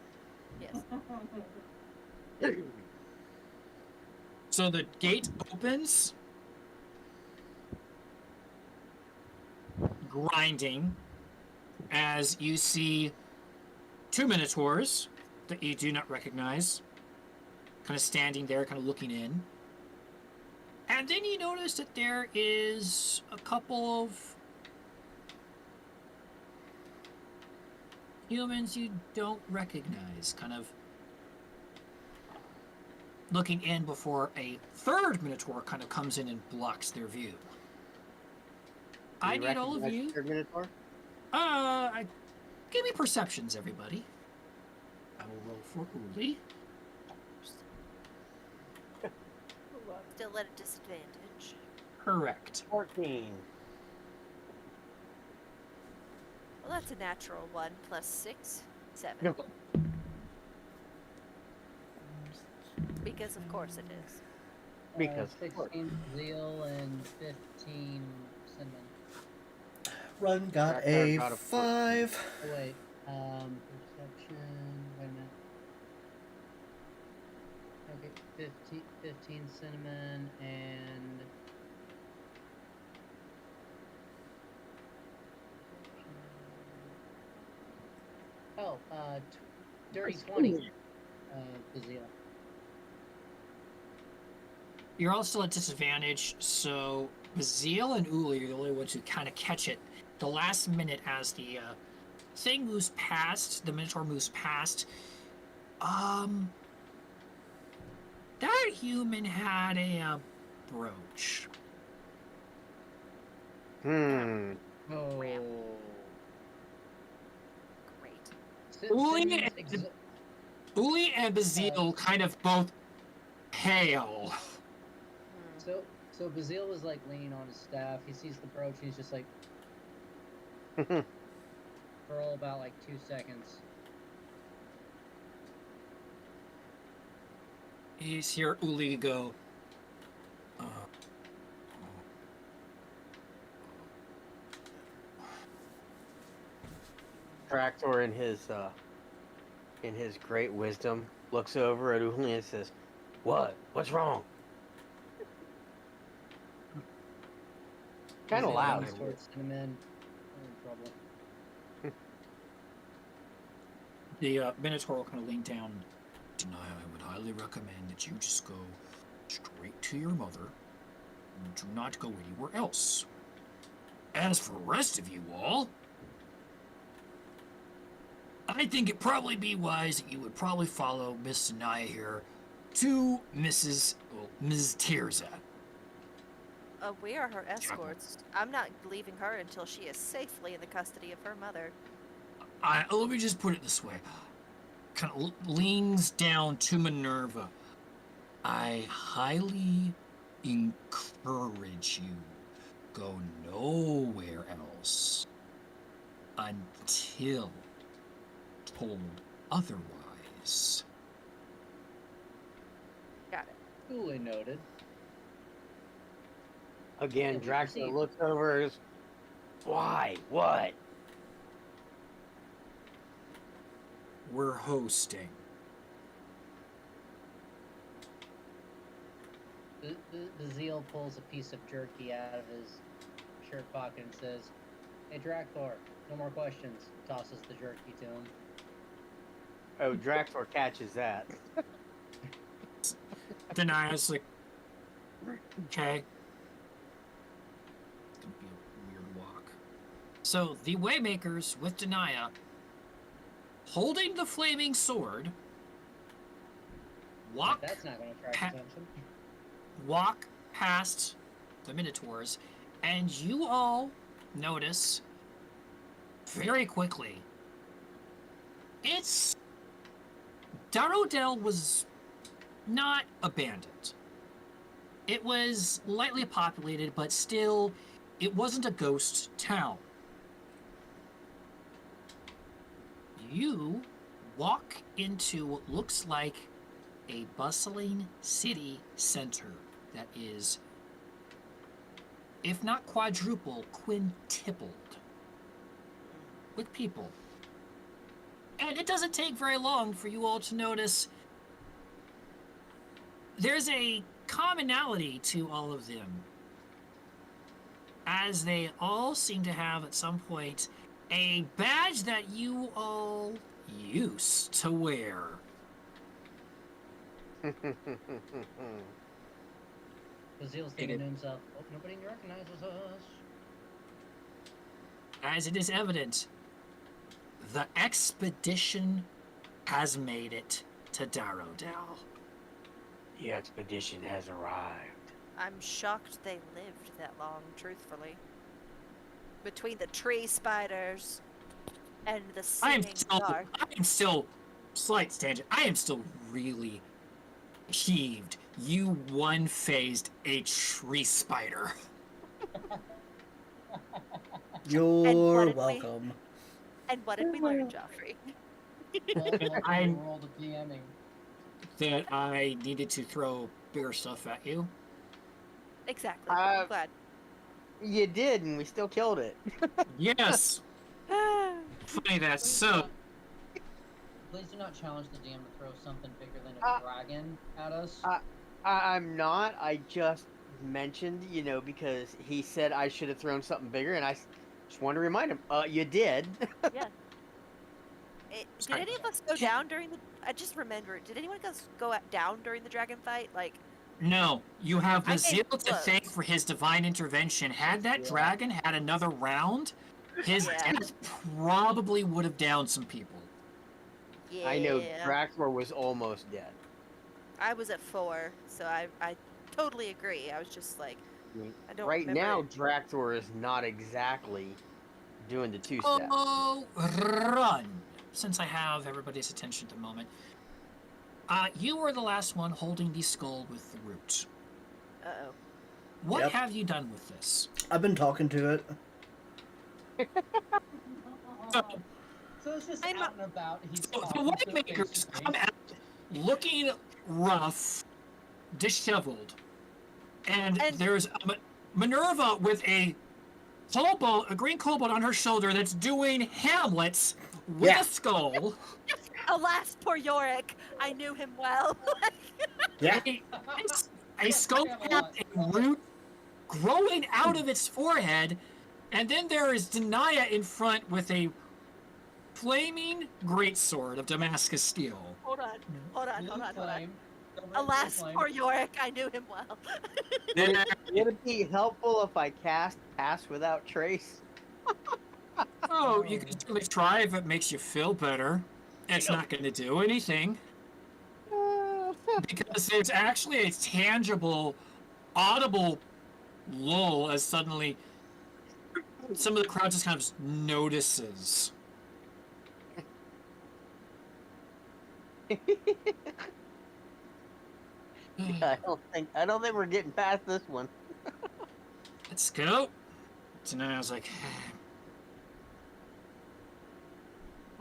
Yes. So the gate opens, grinding, as you see 2 minotaurs that you do not recognize, kind of standing there, kind of looking in. And then you notice that there is a couple of humans you don't recognize, kind of looking in before a third minotaur kind of comes in and blocks their view. I need all of you. Your Minotaur? Give me perceptions, everybody. I will roll for Uli. Still at a disadvantage. Correct. 14. Well, that's a natural 1 plus 6, 7. No. Because of course it is. Because 16 Zeal and 15 Cinnamon. Run got Cracker a got a 5. Oh, wait. Perception. Wait a minute. Okay, 15 Cinnamon and. Oh, dirty 20. Bazil. You're all still at disadvantage, so Bazil and Uli are the only ones who kind of catch it the last minute as the thing moves past, the Minotaur moves past. That human had a brooch. Hmm. Oh. Great. Uli Uli and Bazil kind of both pale. Hmm. So Bazil was like leaning on his staff. He sees the brooch and he's just like for all about like 2 seconds. He's hear Uli go. Tractor in his great wisdom looks over at Uli and says, "What? What's wrong?" Kind of Bazil loud. leans towards Cinnamon. We're in trouble. The Minotaur will kind of lean down. Denia, I would highly recommend that you just go straight to your mother. And do not go anywhere else. As for the rest of you all, I think it'd probably be wise that you would probably follow Miss Denia here to Mrs. Tirza. We are her escorts. I'm not leaving her until she is safely in the custody of her mother. Let me just put it this way. Kind of leans down to Minerva. I highly encourage you go nowhere else until told otherwise. Got it. Duly noted. Again, Yeah, we Draxler proceed. looks over and goes, "Why? What?" We're hosting. Bazil pulls a piece of jerky out of his shirt pocket and says, "Hey, Dracthor, no more questions." Tosses the jerky to him. Oh, Draxler catches that. Denia's like, okay. It's gonna be a weird walk. So the Waymakers with Denia, holding the flaming sword, walk That's not going to attract pa- attention. walk past the Minotaurs, and you all notice very quickly it's Darodel was not abandoned. It was lightly populated, but still, it wasn't a ghost town. You walk into what looks like a bustling city center that is, if not quadruple, quintupled with people. And it doesn't take very long for you all to notice there's a commonality to all of them, as they all seem to have at some point a badge that you all used to wear. Bazil's thinking to himself, "Oh, nobody recognizes us." As it is evident, the expedition has made it to Darodel. The expedition has arrived. I'm shocked they lived that long, truthfully. Between the tree spiders and the I singing am dark. still, slight tangent, I am still really peeved. You one-phased a tree spider. You're what did we- welcome. And what did we learn, Joffrey? I- roll the DMing. That I needed to throw bigger stuff at you. Exactly. I'm Uh, glad. You did, and we still killed it. Yes. Funny that. So, Please do not challenge the DM to throw something bigger than Uh, a dragon at us. I'm not. I just mentioned, because he said I should have thrown something bigger, and I just wanted to remind him. You did. Did Sorry. any of us go down during the? I just remembered. Did anyone else go down during the dragon fight? Like, no, you have I the came zeal to close. thank for his divine intervention. Had that Yeah. dragon had another round, his Yeah. death probably would have downed some people. yeah. I know Draxler was almost dead. I was at 4, so I totally agree. I was just like, I don't Right remember now, it. Draxler is not exactly doing the two-step. Oh, run! Since I have everybody's attention at the moment, you were the last one holding the skull with the root. Uh-oh. What Yep. have you done with this? I've been talking to it. So it's just I'm out and about. He's So the talking to it Waymakers face to come face. out looking rough, disheveled, and And- there's Minerva with a green cobalt on her shoulder that's doing Hamlets with Yeah. a skull. Alas, poor Yorick. I knew him well. Yeah. A skull with a root growing out of its forehead, and then there is Denia in front with a flaming greatsword of Damascus steel. hold on. Blue flame. The red Alas, flame. poor Yorick. I knew him well. Would it be helpful if I cast Pass Without Trace? Oh, you can certainly try if it makes you feel better. It's not going to do anything. Because there's actually a tangible, audible lull as suddenly some of the crowd just kind of notices. I don't think we're getting past this one. Let's go. So now I was like,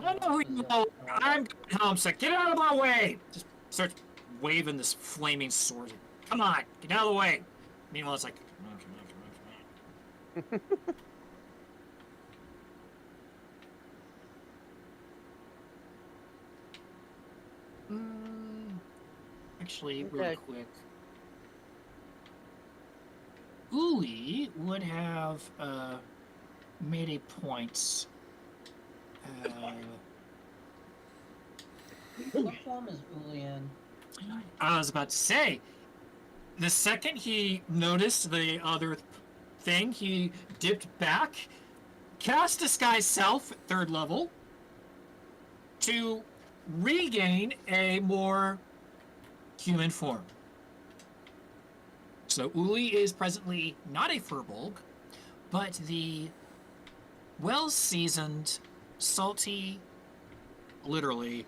I know who you know. I'm going home, so get out of my way. Just starts waving this flaming sword. Come on, get out of the way. Meanwhile, it's like, come on, come on, come on, come on. Actually, really Okay. quick. Uli would have made a point. What form is Uli in? I was about to say, the second he noticed the other thing, he dipped back, cast Disguise Self at 3rd level to regain a more human form. So Uli is presently not a Furbolg, but the well-seasoned, salty, literally,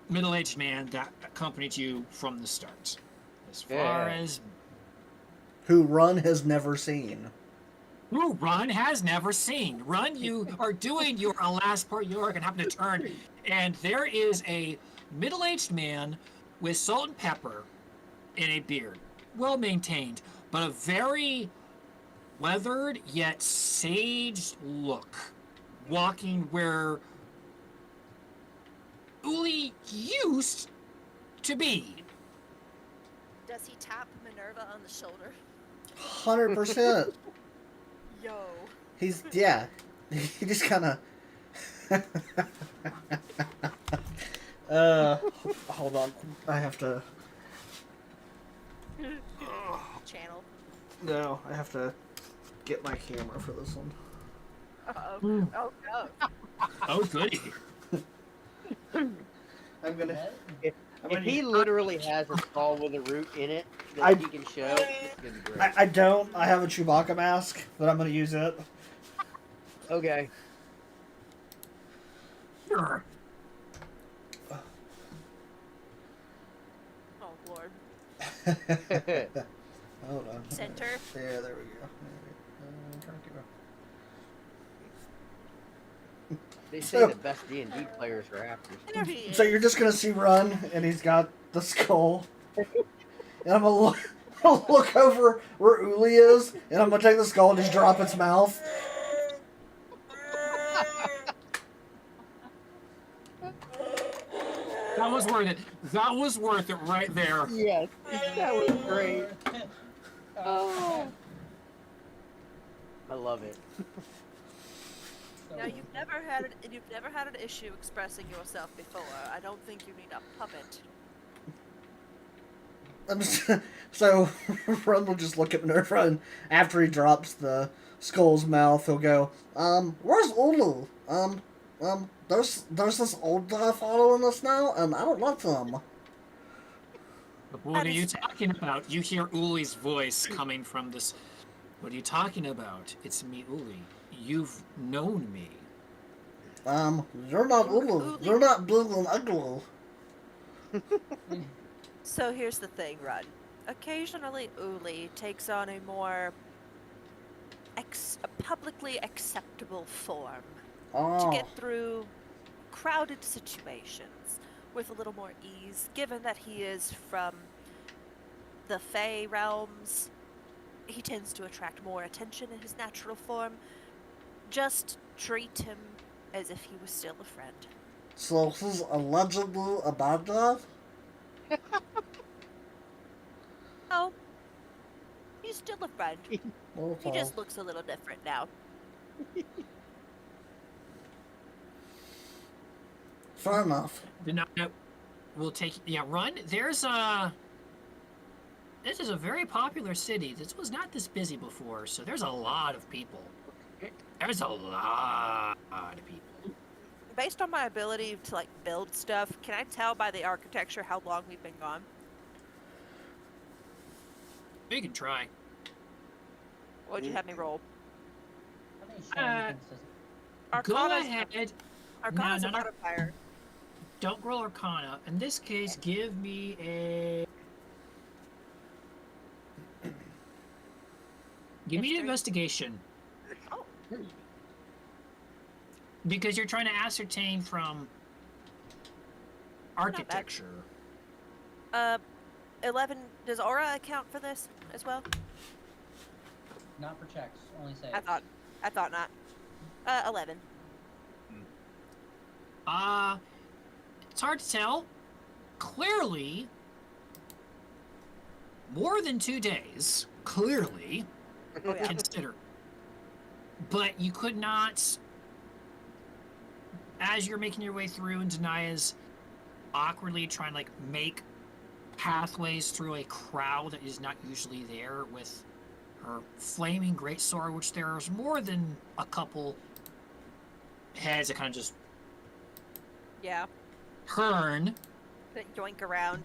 middle-aged man that accompanied you from the start. As far Yeah. as Who Run has never seen. who Run has never seen. Run, you are doing your Alas Poor Yorick and happen to turn, and there is a middle-aged man with salt and pepper in a beard. Well maintained, but a very weathered yet saged look. Walking where Uli used to be. Does he tap Minerva on the shoulder? 100%. Yo. He's, yeah. He just kind of. Hold on. I have to. Channel. No, I have to get my camera for this one. Uh-oh. Mm. Oh, no. Oh, goody. I'm gonna. What? If gonna he use- literally has a skull with a root in it that I- he can show, it's gonna be great. I don't. I have a Chewbacca mask, but I'm gonna use it. Okay. Sure. Oh, Lord. Hold on. Center. Yeah, there we go. Turn to go. They say So- the best D&D players are actors. There he So is. you're just gonna see Run, and he's got the skull. There he is. So you're just gonna see Run, and he's got the skull. And I'm gonna look, I'll look over where Uli is, and I'm gonna take the skull and just drop its mouth. That was worth it. That was worth it right there. Yes, that was great. Oh. I love it. Now you've never had an issue expressing yourself before. I don't think you need a puppet. I'm just, so Run will just look at Minerva, and after he drops the skull's mouth, he'll go, where's Ulu? There's this old guy following us now, and I don't like him. What are you talking about? You hear Uli's voice coming from this. What are you talking about? It's me, Uli. You've known me. You're not Ulu. You're not big and ugly. So here's the thing, Run. Occasionally, Uli takes on a more publicly acceptable form to Oh, get through crowded situations with a little more ease, given that he is from the Fey realms. He tends to attract more attention in his natural form. Just treat him as if he was still a friend. so he's allegedly a bad guy? Oh, he's still a friend. He Okay. just looks a little different now. Fair enough. No, we'll take. Yeah, Run. There's a. This is a very popular city. This was not this busy before, so there's a lot of people. There's a lot of people. Based on my ability to like build stuff, can I tell by the architecture how long we've been gone? We can try. What'd you have me roll? I think Shannon thinks Go Arcana's- ahead. Arcana's No, a no, no. modifier. Don't roll Arcana. In this case, give me a. Give me an History? investigation. Oh. Because you're trying to ascertain from architecture. 11. Does aura account for this as well? not for checks, only saves. I thought not. 11. It's hard to tell. Clearly, more than 2 days. Clearly, Oh yeah. consider. But you could not, as you're making your way through, and Danaya's awkwardly trying to like make pathways through a crowd that is not usually there with her flaming greatsword, which there's more than a couple heads that kind of just Yeah. turn. That yoink around.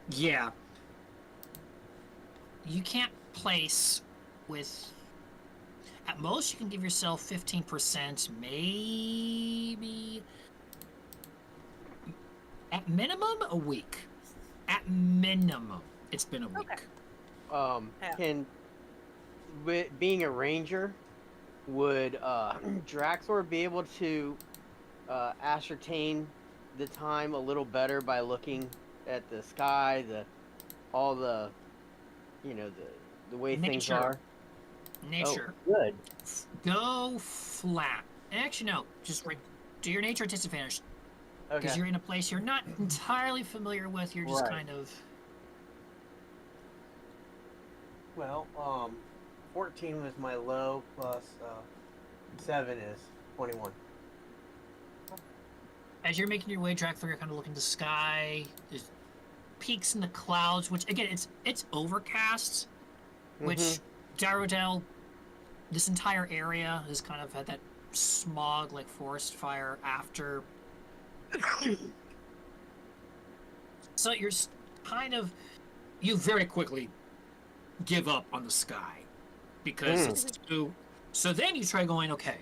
Yeah. You can't place with. At most, you can give yourself 15%, maybe. At minimum, a week. At minimum, it's been a week. Okay. Yeah. Can being a ranger, would Draxor be able to ascertain the time a little better by looking at the sky, all the, the way things Nature. are? Nature. Oh, good. Go flat. Actually, no. Just do your nature at disadvantage. Because Okay. you're in a place you're not entirely familiar with. You're just Right. kind of. Well, 14 was my low, plus 7 is 21. As you're making your way, Draxler, you're kind of looking at the sky. There's peaks in the clouds, which again, it's overcast. Which Darodel, this entire area has kind of had that smog, like forest fire after. So you're kind of, you very quickly give up on the sky because it's too. So then you try going, okay,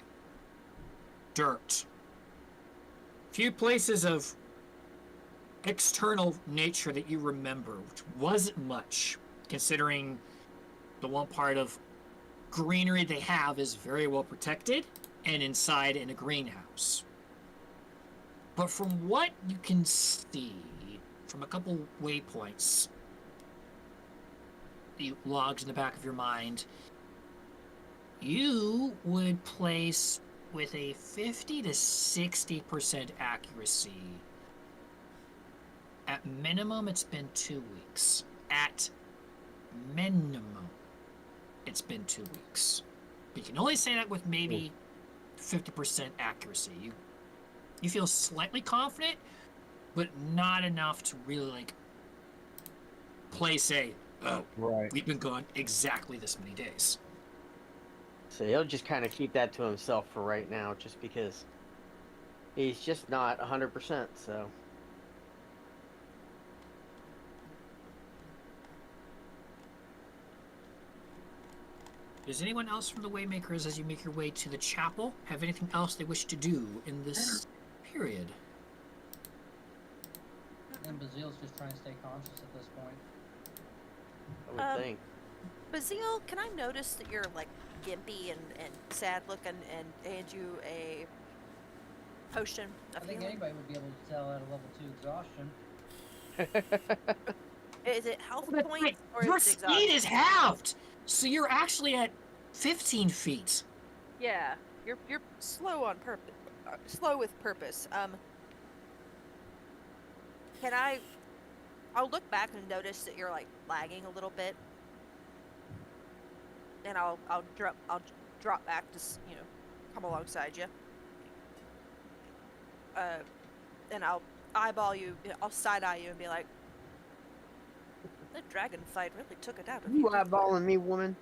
dirt. Few places of external nature that you remember, which wasn't much, considering the one part of greenery they have is very well protected and inside in a greenhouse. But from what you can see, from a couple waypoints, the logs in the back of your mind, you would place with a 50 to 60% accuracy. At minimum, it's been 2 weeks. At minimum, it's been 2 weeks. You can only say that with maybe 50% accuracy. You feel slightly confident, but not enough to really like place a, oh, Right. we've been gone exactly this many days. So he'll just kind of keep that to himself for right now, just because he's just not 100%. So Does anyone else from the Waymakers, as you make your way to the chapel, have anything else they wish to do in this period? And Bazille's just trying to stay conscious at this point. I would think. Bazil, can I notice that you're like gimpy and sad looking and hand you a potion? I think anybody would be able to tell at a level 2 exhaustion. Is it health But points or your is it speed exhaustion? is halved, so you're actually at 15 feet. Yeah, you're slow on purpose. Slow with purpose. Can I'll look back and notice that you're like lagging a little bit, and I'll drop back to come alongside you. And I'll eyeball you. I'll side eye you and be like, "That dragon fight really took it out of You you eyeballing me, woman?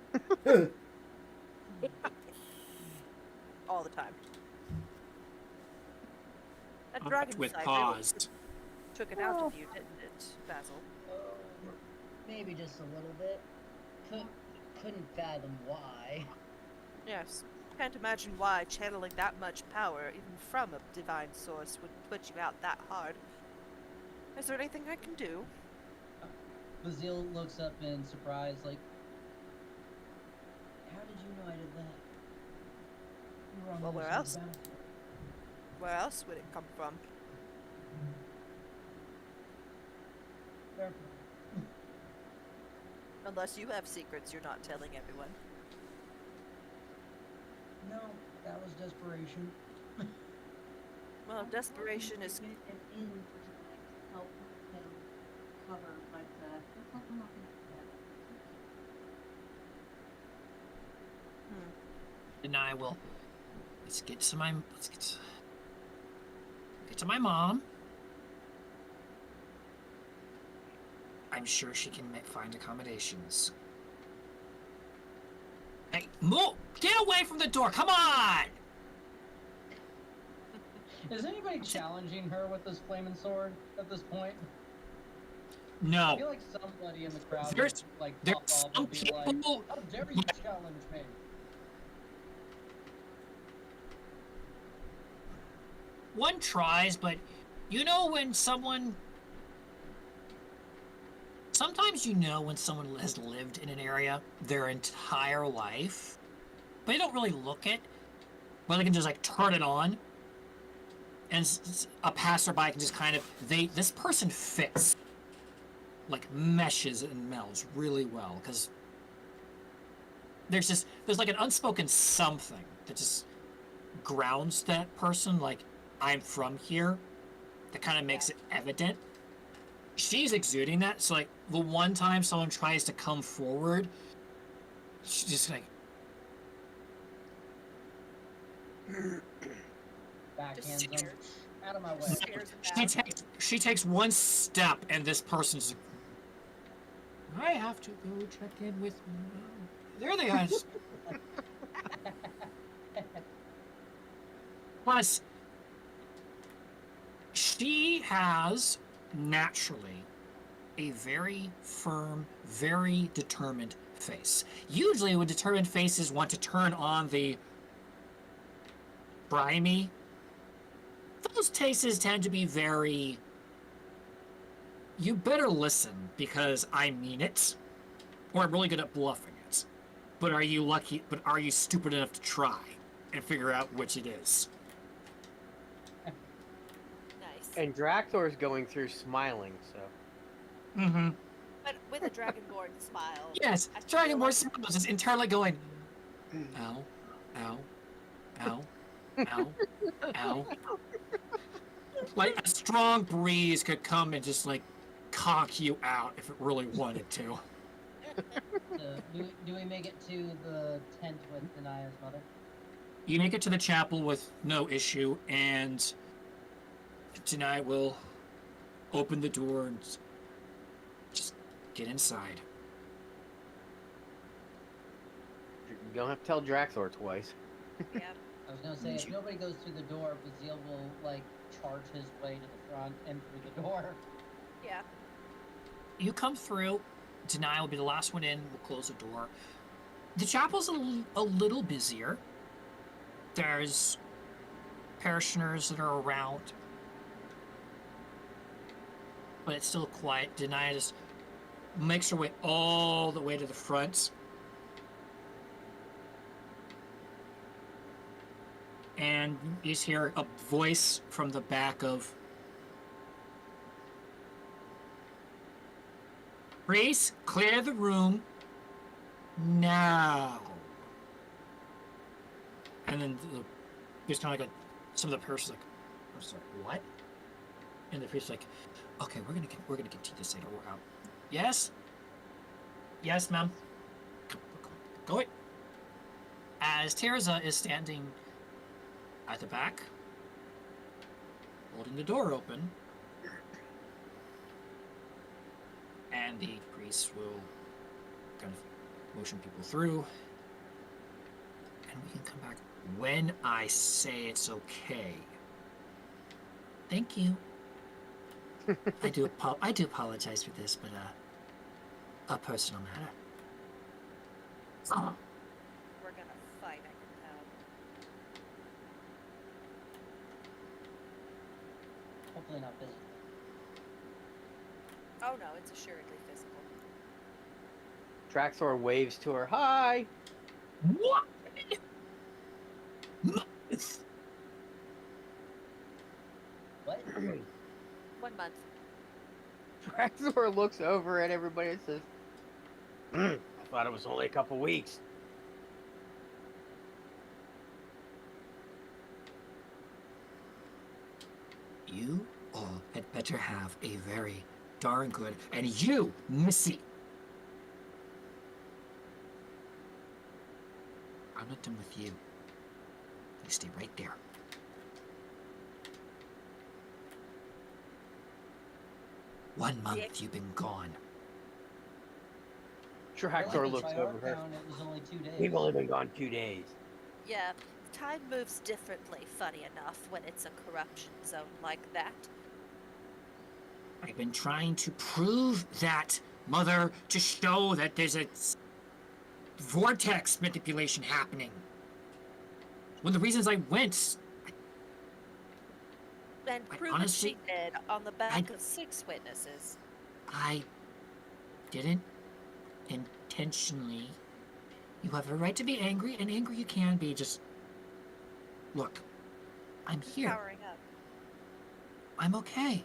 all the time." That But dragon with fight pause. really took it out of you, didn't it, Basil? Maybe just a little bit. Couldn't fathom why. Yes. Can't imagine why channeling that much power, even from a divine source, would put you out that hard. Is there anything I can do? Bazille looks up in surprise, like, how did you know I did that? You were on the Well, other where side of else? the battlefield. Where else would it come from? Fair point. Unless you have secrets you're not telling everyone. No, that was desperation. Well, desperation is. Get an in to help him cover, but looks like we're not gonna do that. And I will. Let's get to my mom. I'm sure she can find accommodations. Hey, move! Get away from the door! Come on! Is anybody challenging her with this flaming sword at this point? I No. feel like somebody in the crowd There's- would, like, There's pop off some and be like, people. how dare you challenge me? One tries, but you know when someone. Sometimes you know when someone has lived in an area their entire life, but they don't really look it. But they can just like turn it on, and a passerby can just kind of this person fits, like meshes and melds really well because there's like an unspoken something that just grounds that person, like I'm from here, that kind of makes it evident. She's exuding that, so like the one time someone tries to come forward, she's just like Backhands Just them. Out of my way. Scares them down. she takes one step and this person's like, I have to go check in with there they are. Plus she has naturally a very firm, very determined face. Usually when determined faces want to turn on the grimy, those faces tend to be very, you better listen because I mean it, or I'm really good at bluffing it. But are you stupid enough to try and figure out which it is? And Draxor's going through smiling, so. Mm-hmm. But with a dragonborn smile. Yes, I feel Dragonborn like- smiles just internally going, ow, ow, ow, ow, ow. Like a strong breeze could come and just like cock you out if it really wanted to. Do we make it to the tent with Denia's mother? You make it to the chapel with no issue, and tonight will open the door and just get inside. You don't have to tell Draxor twice. Yeah. I was gonna say, if nobody goes through the door, Bazil will, like, charge his way to the front and through the door. Yeah. You come through. Denia will be the last one in. We'll close the door. The chapel's a little busier. There's parishioners that are around, but it's still quiet. Denia just makes her way all the way to the front. And you just hear a voice from the back of Reese, clear the room now. And then there's kind of like some of the persons like, I'm sorry, what? And the priest's like, okay, we're gonna continue this later. We're out. Yes, yes, ma'am. Go it. As Tirza is standing at the back, holding the door open. And the priest will kind of motion people through. And we can come back when I say it's okay. Thank you. I do apologize for this, but a personal matter. Oh. We're gonna fight, I can tell. Hopefully not physical. Oh no, it's assuredly physical. Draxor waves to her. Hi! What? 1 month. Draxor looks over at everybody and says, I thought it was only a couple weeks. You all had better have a very darn good, and you, Missy. I'm not done with you. You stay right there. One month Yeah. you've been gone. Draxor looks over her. It was only 2 days. We've only been gone 2 days. Yeah, time moves differently, funny enough, when it's a corruption zone like that. I've been trying to prove that, Mother, to show that there's a vortex manipulation happening. One of the reasons I went, And I prove honestly- that she did on the back of 6 witnesses. I didn't intentionally. You have a right to be angry, and angry you can be. Just look, I'm here. Powering up. I'm okay.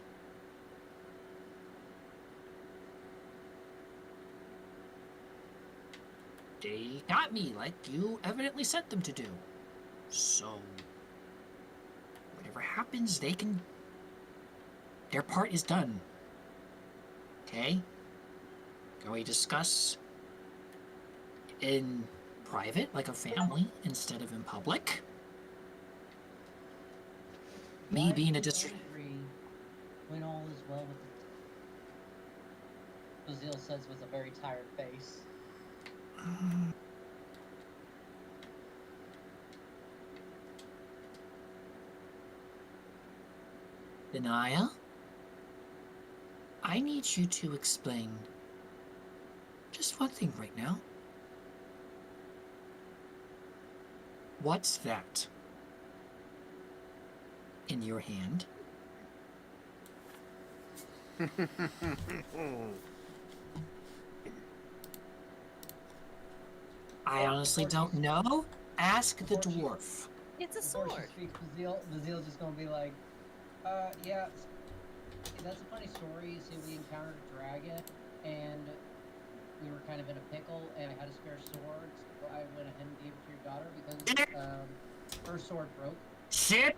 They got me like you evidently sent them to do. So, whatever happens, they can. Their part is done. Okay? Can we discuss in private, like a family, instead of in public? Me Why being a are you district. angry when all is well with the... Bazil says with a very tired face. Denia, I need you to explain just one thing right now. What's that in your hand? I honestly don't know. Ask the dwarf. It's a Before she sword. speaks, Bazil's just gonna be like, yeah, See, that's a funny story. See, we encountered a dragon, and we were kind of in a pickle, and I had a spare sword, so I went ahead and gave it to your daughter because her sword broke. Shit!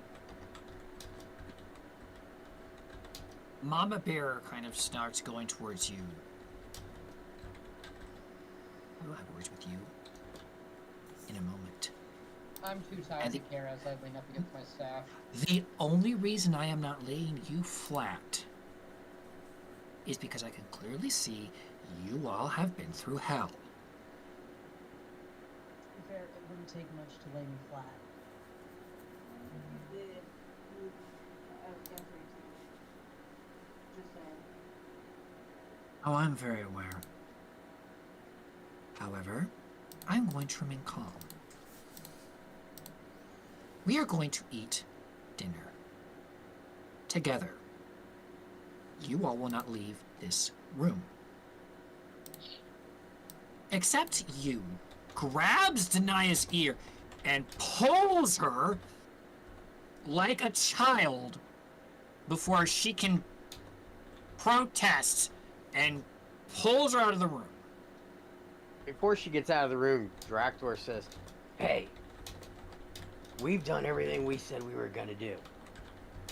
Mama Bear kind of starts going towards you. We'll have words with you in a moment. I'm too tired to care as I lean up against my staff. The only reason I am not laying you flat is because I can clearly see you all have been through hell. Fair, it wouldn't take much to lay me flat. Just saying. Oh, I'm very aware. However, I'm going to remain calm. We are going to eat dinner together. You all will not leave this room. Except you grabs Denia's ear and pulls her like a child before she can protest and pulls her out of the room. Before she gets out of the room, Draktor says, "Hey, we've done everything we said we were gonna do.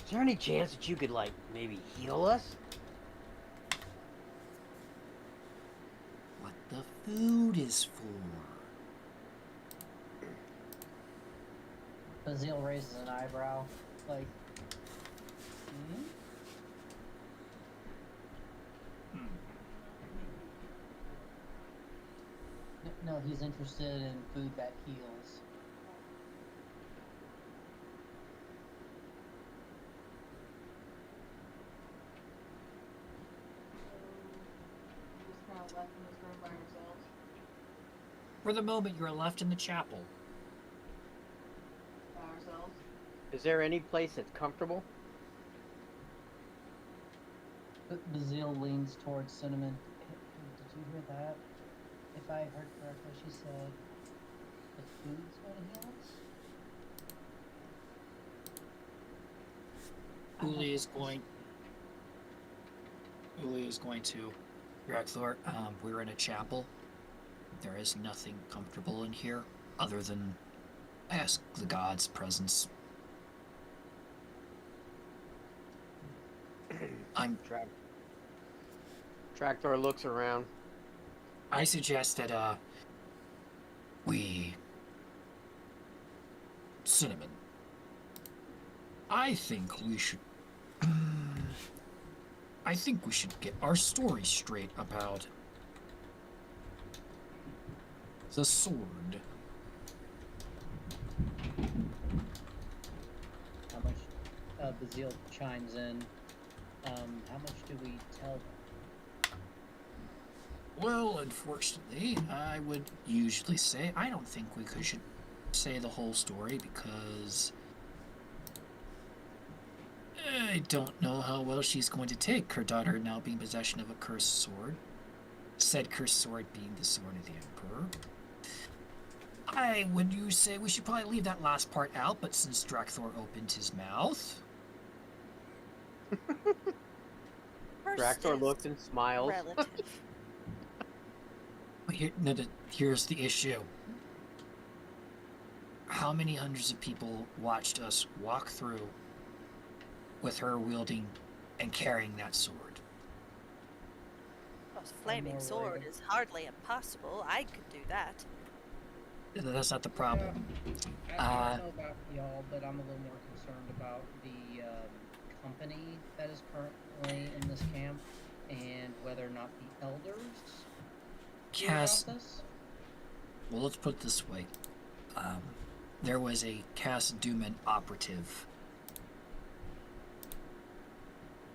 Is there any chance that you could, like, maybe heal us?" What the food is for. Bazil raises an eyebrow, like, hmm? No, he's interested in food that heals. Just kind of left in this room by ourselves. For the moment, you are left in the chapel. By ourselves. Is there any place that's comfortable? Bazil leans towards Cinnamon. Did you hear that? If I heard correctly, she said the food's going to heal us? Uli is going to Rexlor, we're in a chapel. There is nothing comfortable in here other than ask the gods' presence. Traktor looks around. I suggest that Cinnamon. I think we should get our story straight about the sword. How much? Bazil chimes in. How much do we tell them? Well, unfortunately, I would usually say I don't think we should say the whole story because I don't know how well she's going to take her daughter now being in possession of a cursed sword. Said cursed sword being the sword of the Emperor. Would you say we should probably leave that last part out, but since Drakthor opened his mouth... Draktor looks and smiles. Relative. But here's the issue. How many hundreds of people watched us walk through with her wielding and carrying that sword? A flaming sword is hardly impossible. I could do that. That's not the problem. I don't know about y'all, but I'm a little more concerned about the company that is currently in this camp and whether or not the elders knew about this. Well, let's put it this way. There was a Cass Duman operative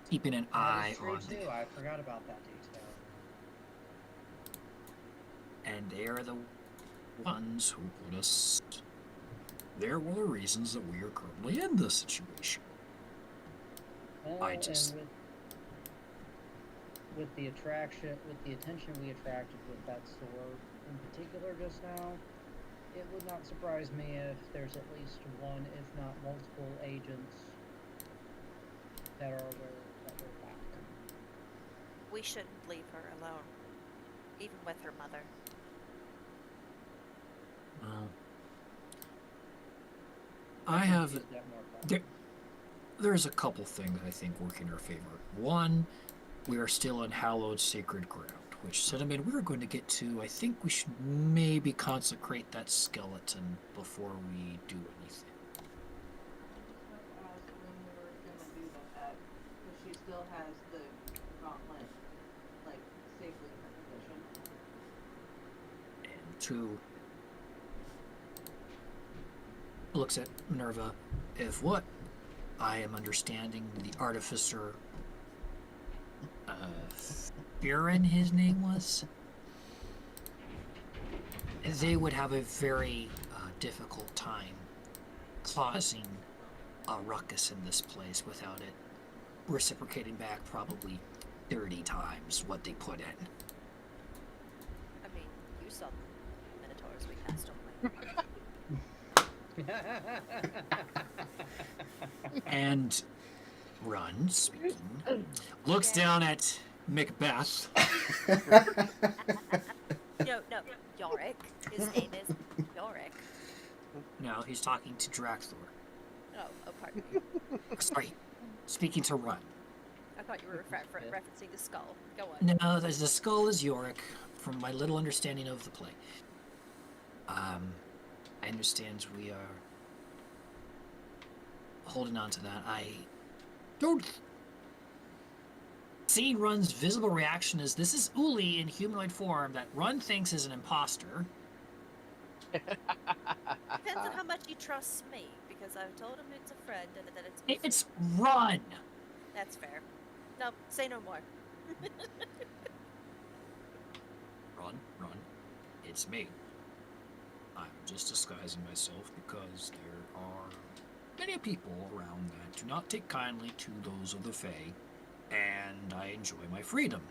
keeping an eye on That's true too. I forgot about that detail. and they are the ones who put us. There were the reasons that we are currently in this situation. Well, I just- and with the attention we attracted with that sword in particular just now, it would not surprise me if there's at least one, if not multiple agents that are aware that we're back. We shouldn't leave her alone, even with her mother. I have. Use that more There, there's a couple things I think work in our favor. One, we are still on hallowed sacred ground, which Cinnamon, we were going to get to. I think we should maybe consecrate that skeleton before we do anything. I just asked when we were gonna do that, because she still has the gauntlet, like, safely in her position. And two, looks at Minerva. If what I am understanding, the artificer, Buren, his name was, they would have a very difficult time causing a ruckus in this place without it reciprocating back probably 30 times what they put in. I mean, you saw the Minotaurs we passed over. And Run, speaking, looks down at Macbeth. No, Yorick. His name is Yorick. No, he's talking to Draxthor. Oh, pardon me. Sorry, speaking to Run. I thought you were referencing the skull. Go on. No, the skull is Yorick, from my little understanding of the play. I understand we are holding on to that. I don't. Seeing Run's visible reaction is this is Uli in humanoid form that Run thinks is an imposter. Depends on how much he trusts me, because I've told him it's a friend and that it's. It's Run. That's fair. No, say no more. Run. It's me. I'm just disguising myself because there are many people around that do not take kindly to those of the Fae, and I enjoy my freedom.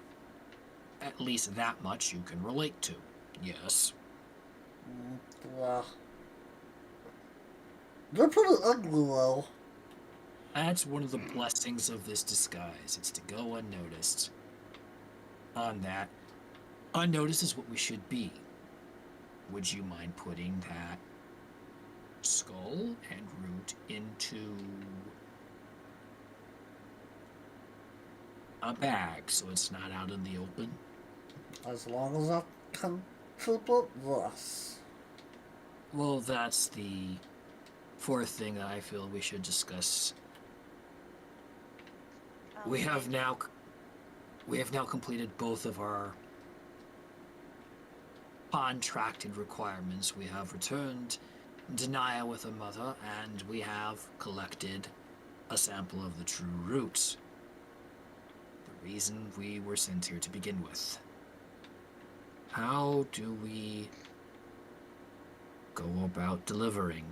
At least that much you can relate to. Yes. Yeah. They're pretty ugly, though. That's one of the blessings of this disguise. It's to go unnoticed. On that, unnoticed is what we should be. Would you mind putting that skull and root into a bag so it's not out in the open? As long as I can keep it, yes. Well, that's the fourth thing that I feel we should discuss. We have now completed both of our contracted requirements. We have returned Denia with a mother, and we have collected a sample of the true roots. The reason we were sent here to begin with. How do we go about delivering?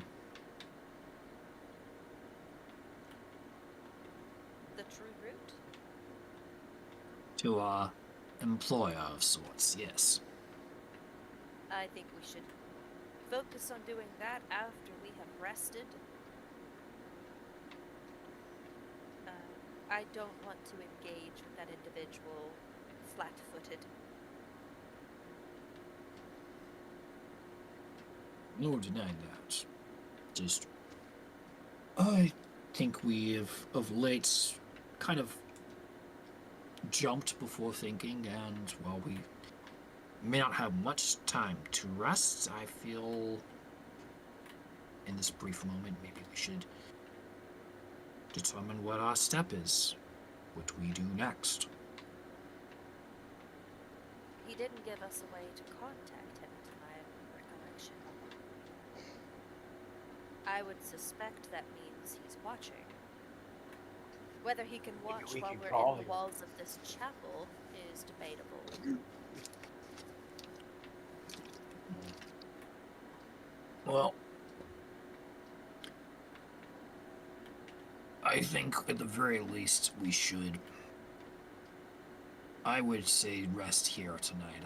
The true root? To a employer of sorts, yes. I think we should focus on doing that after we have rested. I don't want to engage with that individual flat-footed. No denying that. Just, I think we have of late kind of jumped before thinking, and while we may not have much time to rest, I feel in this brief moment maybe we should determine what our step is, what we do next. He didn't give us a way to contact him, to my recollection. I would suspect that means he's watching. Whether he can watch we while can we're call in the him. walls of this chapel is debatable. Well, I think at the very least we should, I would say, rest here tonight.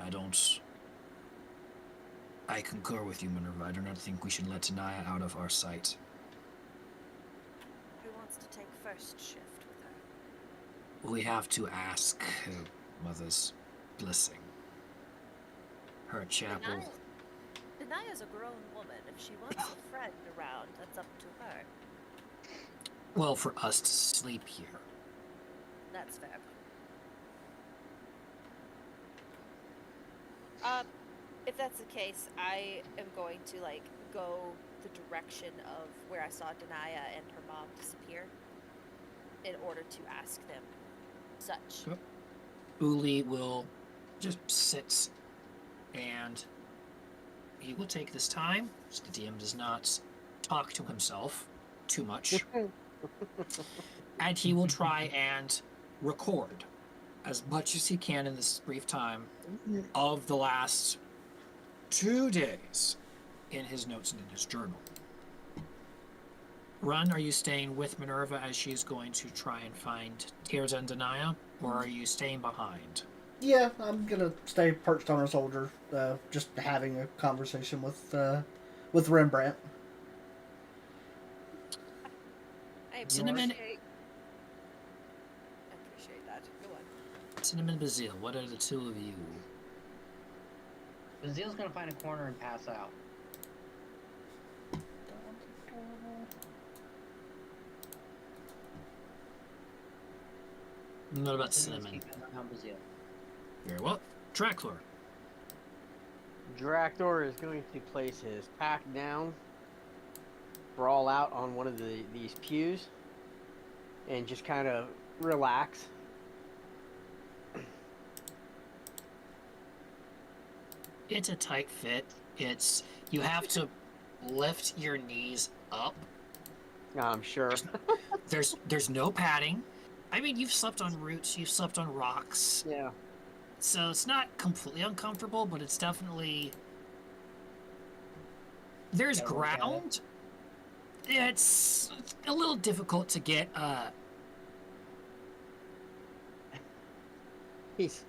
I concur with you, Minerva. I do not think we should let Tanaya out of our sight. Who wants to take first shift with her? We have to ask mother's blessing. Her chapel. Danaya's a grown woman. If she wants a friend around, that's up to her. Well, for us to sleep here. That's fair. If that's the case, I am going to go the direction of where I saw Danaya and her mom disappear in order to ask them such. Yep. Uli will just sit and he will take this time so the DM does not talk to himself too much. And he will try and record as much as he can in this brief time of the last 2 days in his notes and in his journal. Run, are you staying with Minerva as she's going to try and find Tirza and Danaya, or are you staying behind? Yeah, I'm gonna stay perched on her shoulder, just having a conversation with Rembrandt. I Cinnamon- appreciate that. Go on. Cinnamon Bazil, what are the two of you? Bazil's gonna find a corner and pass out. What about Cinnamon's Cinnamon? keeping an eye on Bazil. Very well. Dracula. Dractor is going to place his pack down, sprawl out on one of these pews, and just kind of relax. It's a tight fit. You have to lift your knees up. I'm sure. There's no padding. I mean, you've slept on roots, you've slept on rocks, Yeah. so it's not completely uncomfortable, but it's definitely there's Gotta work at it. ground. It's a little difficult to get. He's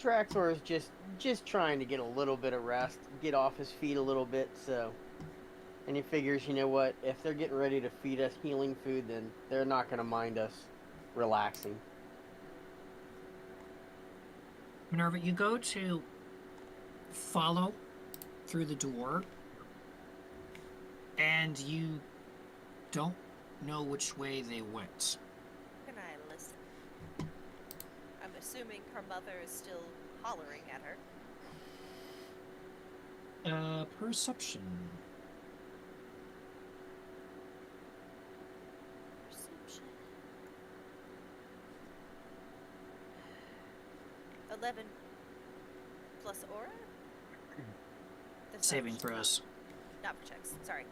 Draxor is just trying to get a little bit of rest, get off his feet a little bit. So, and he figures, you know what? If they're getting ready to feed us healing food, then they're not going to mind us relaxing. Minerva, you go to follow through the door, and you don't know which way they went. Can I listen? I'm assuming her mother is still hollering at her. Perception. Perception. 11 plus aura? That's not Saving for- throws. Not for checks. Sorry.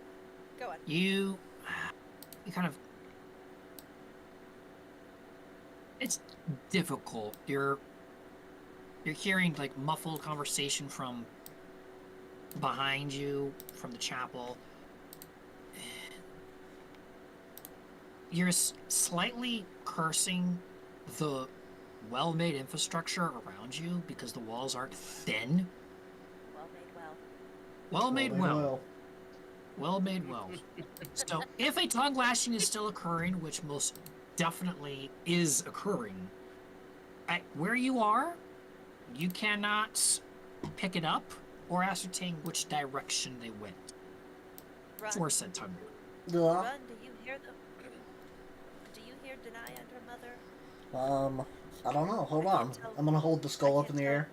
Go on. You kind of. It's difficult. You're hearing muffled conversation from behind you from the chapel. You're slightly cursing the well-made infrastructure around you because the walls aren't thin. Well made well. Well made well. Well made well. So if a tongue lashing is still occurring, which most definitely is occurring, at where you are, you cannot pick it up or ascertain which direction they went Run. for said tongue. Yeah. Run, do you hear them? Do you hear Denai and her mother? I don't know. Hold I on. can't tell. I'm gonna hold the skull I up in the can't air.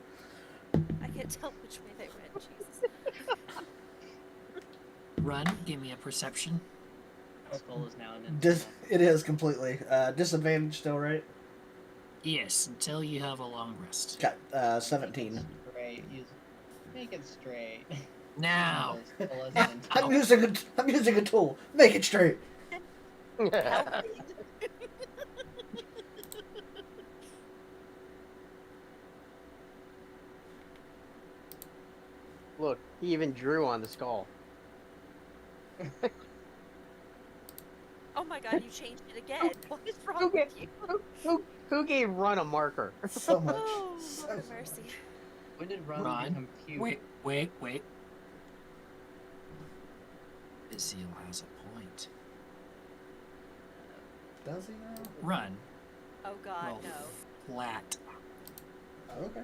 I can't tell which way they went, Jesus. Run, give me a perception. Skull is now an It is completely. Disadvantage still, right? Yes, until you have a long rest. Got 17. Straight. Make it straight. Now, I'm using a tool. Make it straight. Help me. Look, he even drew on the skull. Oh my god, you changed it again. What is wrong with you? Who gave Run a marker? So much. Oh, So Lord of much. mercy. When did Run Run. become cute? wait. Bazil has a point. Does he now? Run. Oh god, Well, no. flat. Okay.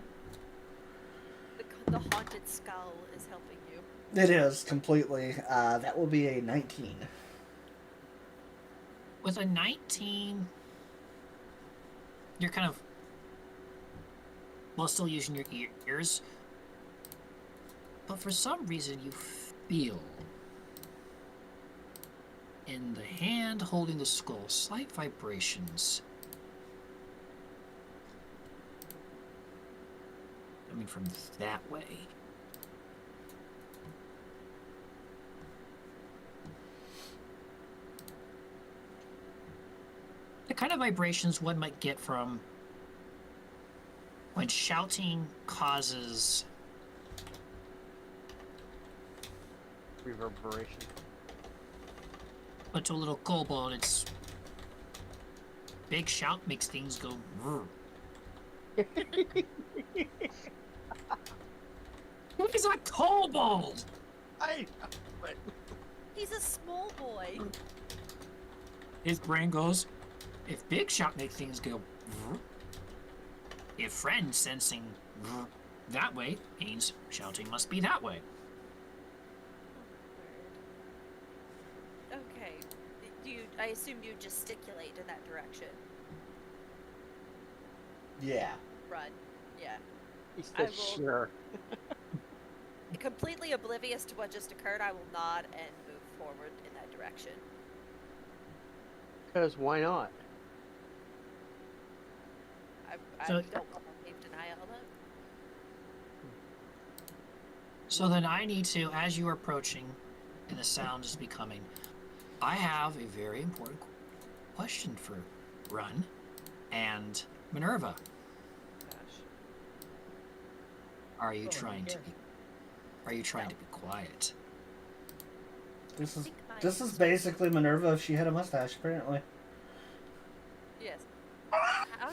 The haunted skull is helping you. It is completely. That will be a 19. With a 19, you're kind of, well, still using your ears, but for some reason you feel in the hand holding the skull slight vibrations. Coming from that way. The kind of vibrations one might get from when shouting causes Reverberation. but to a little kobold, it's big shout makes things go. He's a kobold. He's a small boy. His brain goes. If big shout makes things go. If friend sensing that way means shouting must be that way. Okay. I assume you gesticulate in that direction. Yeah. Run. Yeah. He I said, will- sure. Completely oblivious to what just occurred, I will nod and move forward in that direction. Because why not? I So- don't want to leave denial of that. So then I need to, as you are approaching and the sound is becoming, I have a very important question for Run and Minerva. Gosh. Are you Oh, trying to sure. be? Are you trying to be quiet? This is Think mine this is basically Minerva if she had a mustache, apparently. Yes. How-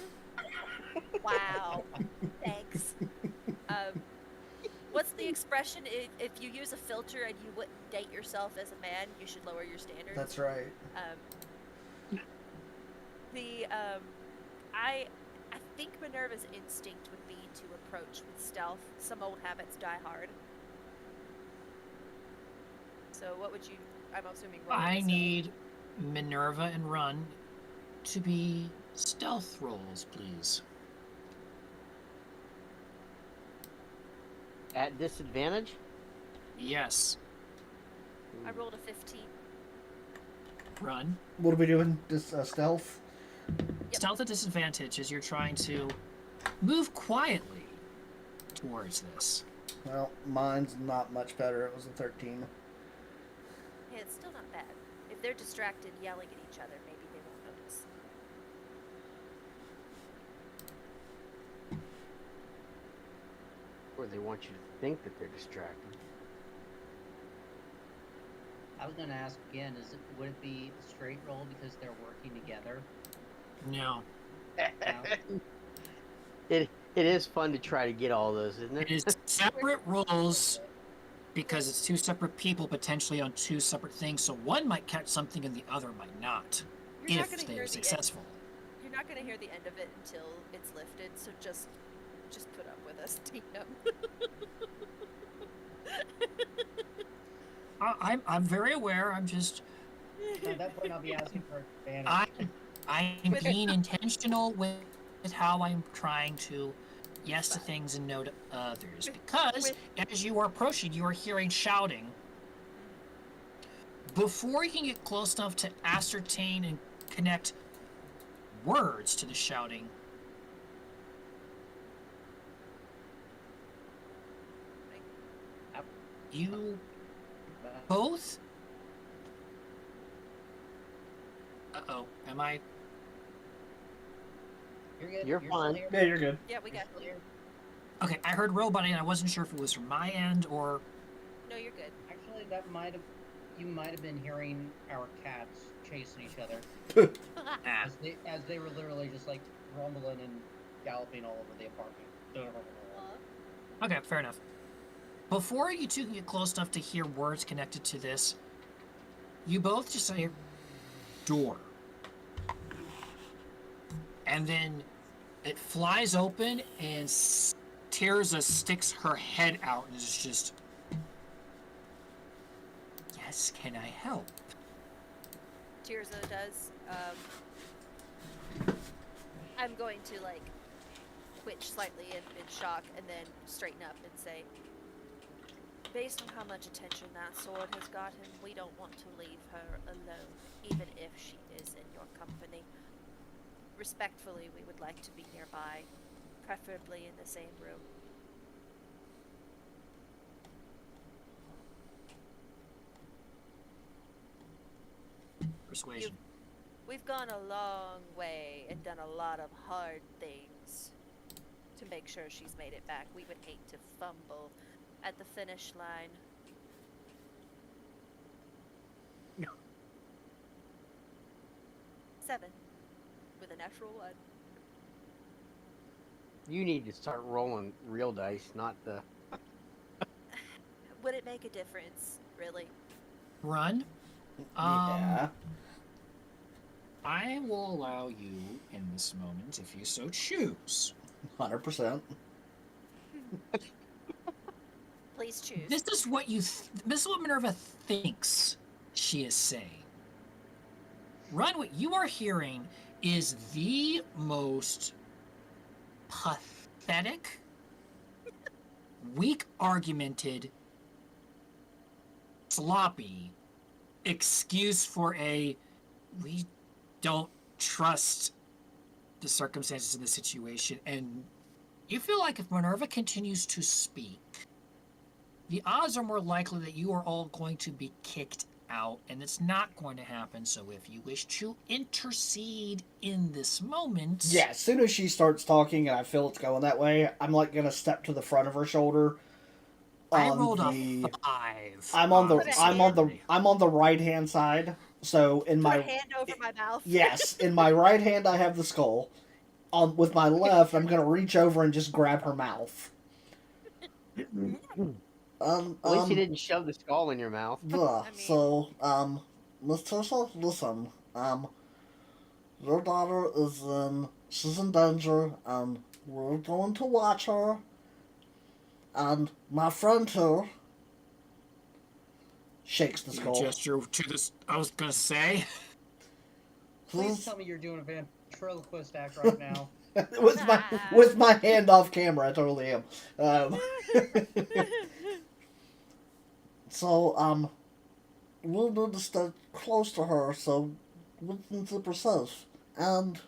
Wow. Thanks. What's the expression? If you use a filter and you wouldn't date yourself as a man, you should lower your standards. That's right. I think Minerva's instinct would be to approach with stealth. Some old habits die hard. So what would you? I'm assuming. roll I with need Minerva and Run to be stealth rolls, please. At disadvantage? Yes, stealth. I rolled a 15. Run. What are we doing? This stealth? Yep. Stealth at disadvantage as you're trying to move quietly towards this. Well, mine's not much better. It was a 13. Hey, it's still not bad. If they're distracted yelling at each other, maybe they won't notice. Or they want you to think that they're distracted. I was gonna ask again, would it be a straight roll because they're working together? No, No? It is fun to try to get all those, isn't it it? is separate rolls because it's two separate people potentially on two separate things. So one might catch something and the other might not, You're not if gonna they hear are the end. successful. You're not gonna hear the end of it until it's lifted. So just put up with us, TM. I'm very aware. I'm just At that point, I'll be asking for advantage. I'm being intentional with how I'm trying to yes to things and no to others. Because as you are approaching, you are hearing shouting. Before you can get close enough to ascertain and connect words to the shouting, you both. Uh-oh, am I? You're good. You're still fine. here. Yeah, you're good. Yeah, we got Still you. here. Okay, I heard roboting and I wasn't sure if it was from my end or. No, you're good. Actually, you might have been hearing our cats chasing each other Ah, as they were literally just like rumbling and galloping all over the apartment. okay, fair enough. Before you two can get close enough to hear words connected to this, you both just say door. And then It flies open and Tirza sticks her head out and is just, yes, can I help? Tirza does. I'm going to like twitch slightly in shock and then straighten up and say, based on how much attention that sword has gotten, we don't want to leave her alone, even if she is in your company. Respectfully, we would like to be nearby, preferably in the same room. Persuasion. We've gone a long way and done a lot of hard things to make sure she's made it back. We would hate to fumble at the finish line. No. 7 with a natural 1. You need to start rolling real dice, not the. Would it make a difference, really? Run. Yeah. I will allow you in this moment if you so choose. 100%. Please choose. This is what this is what Minerva thinks she is saying. Run, what you are hearing is the most pathetic, weak argumented, sloppy excuse for a we don't trust the circumstances of the situation, and you feel like if Minerva continues to speak, the odds are more likely that you are all going to be kicked out, and it's not going to happen. So if you wish to intercede in this moment... Yeah, as soon as she starts talking and I feel it's going that way, I'm like gonna step to the front of her shoulder. I rolled a 5. I'm on the right hand side. So in Put my a hand over my mouth. Yes, in my right hand I have the skull. With my left, I'm gonna reach over and just grab her mouth. At least you didn't shove the skull in your mouth. So, Miss Tisha, listen, your daughter she's in danger, and we're going to watch her. And my friend here shakes the skull. Gesture to this, I was gonna say. Please tell me you're doing a ventriloquist act right now. with my hand off camera, I totally am. So, we'll need to stay close to her so we can keep her safe. And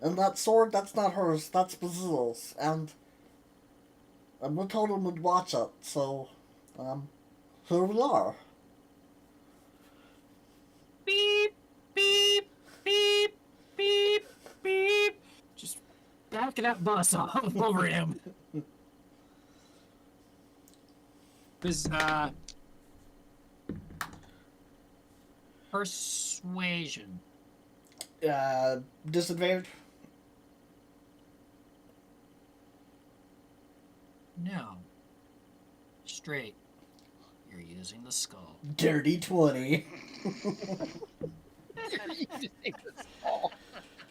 that sword, that's not hers, that's Bazil's. And we told him we'd watch it, so, here we are. Beep, beep, beep, beep, beep. Just back that bus off over him. This, persuasion. Disadvantage? No. Straight. You're using the skull. Dirty 20.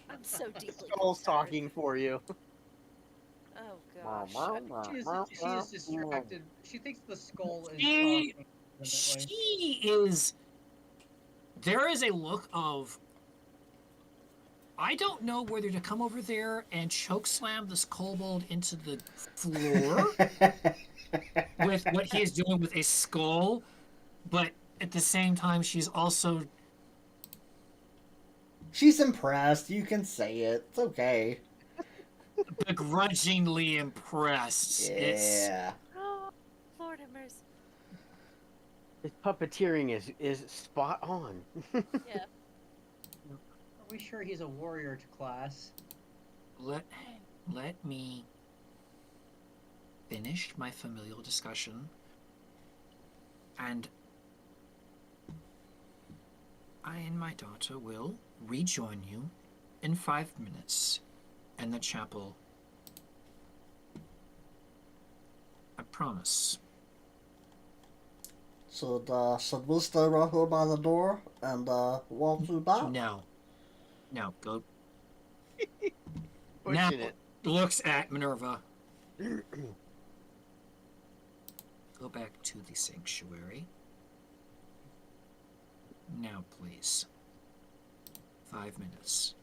I'm so deeply Skull's talking for you. Oh gosh. She is distracted. She thinks the skull is She- talking. She is. There is a look of. I don't know whether to come over there and choke slam this kobold into the floor with what he is doing with a skull, but at the same time, she's also. She's impressed. You can say it. It's okay. begrudgingly impressed. Yeah. Oh, Lord have mercy. His puppeteering is spot on. Yeah. Are we sure he's a warrior to class? Let me finish my familial discussion, and I and my daughter will rejoin you in 5 minutes in the chapel. I promise. Should we stay right here by the door and walk you back? No. No, go. Now Pushing it. looks at Minerva. Go back to the sanctuary. Now, please. 5 minutes.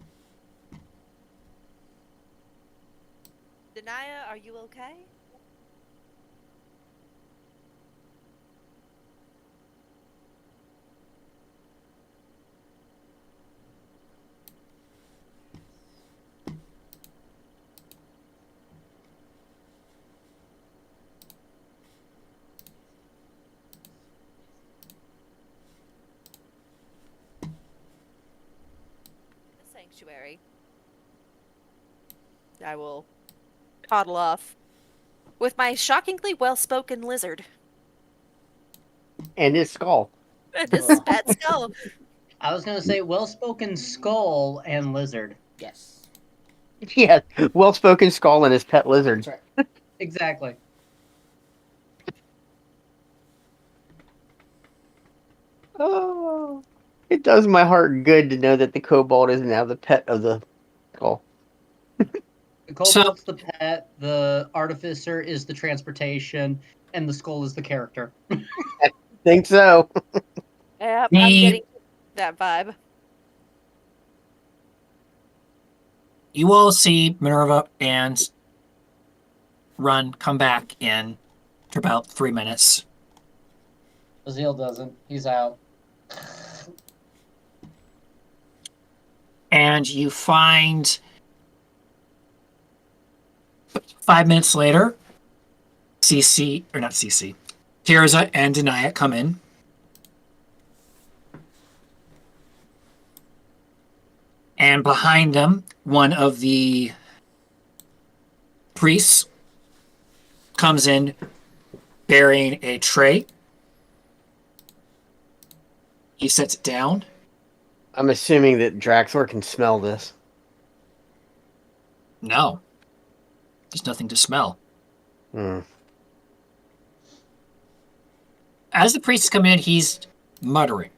Denia, are you okay? The sanctuary. I will toddle off with my shockingly well-spoken lizard And his skull. and his pet skull. I was gonna say well-spoken skull and lizard. Yes. Yeah, well-spoken skull and his pet lizard. That's right. Exactly. Oh, it does my heart good to know that the kobold is now the pet of the skull. The kobold's the pet, the artificer is the transportation, and the skull is the character. Think so. Yep, I'm Me- getting that vibe. You all see Minerva and Run come back in for about 3 minutes. Bazil doesn't. He's out. And you find 5 minutes later, CC, or not CC, Tirza and Denia come in. And behind them, one of the priests comes in bearing a tray. He sets it down. I'm assuming that Draxor can smell this. No. There's nothing to smell. Hmm. As the priests come in, he's muttering.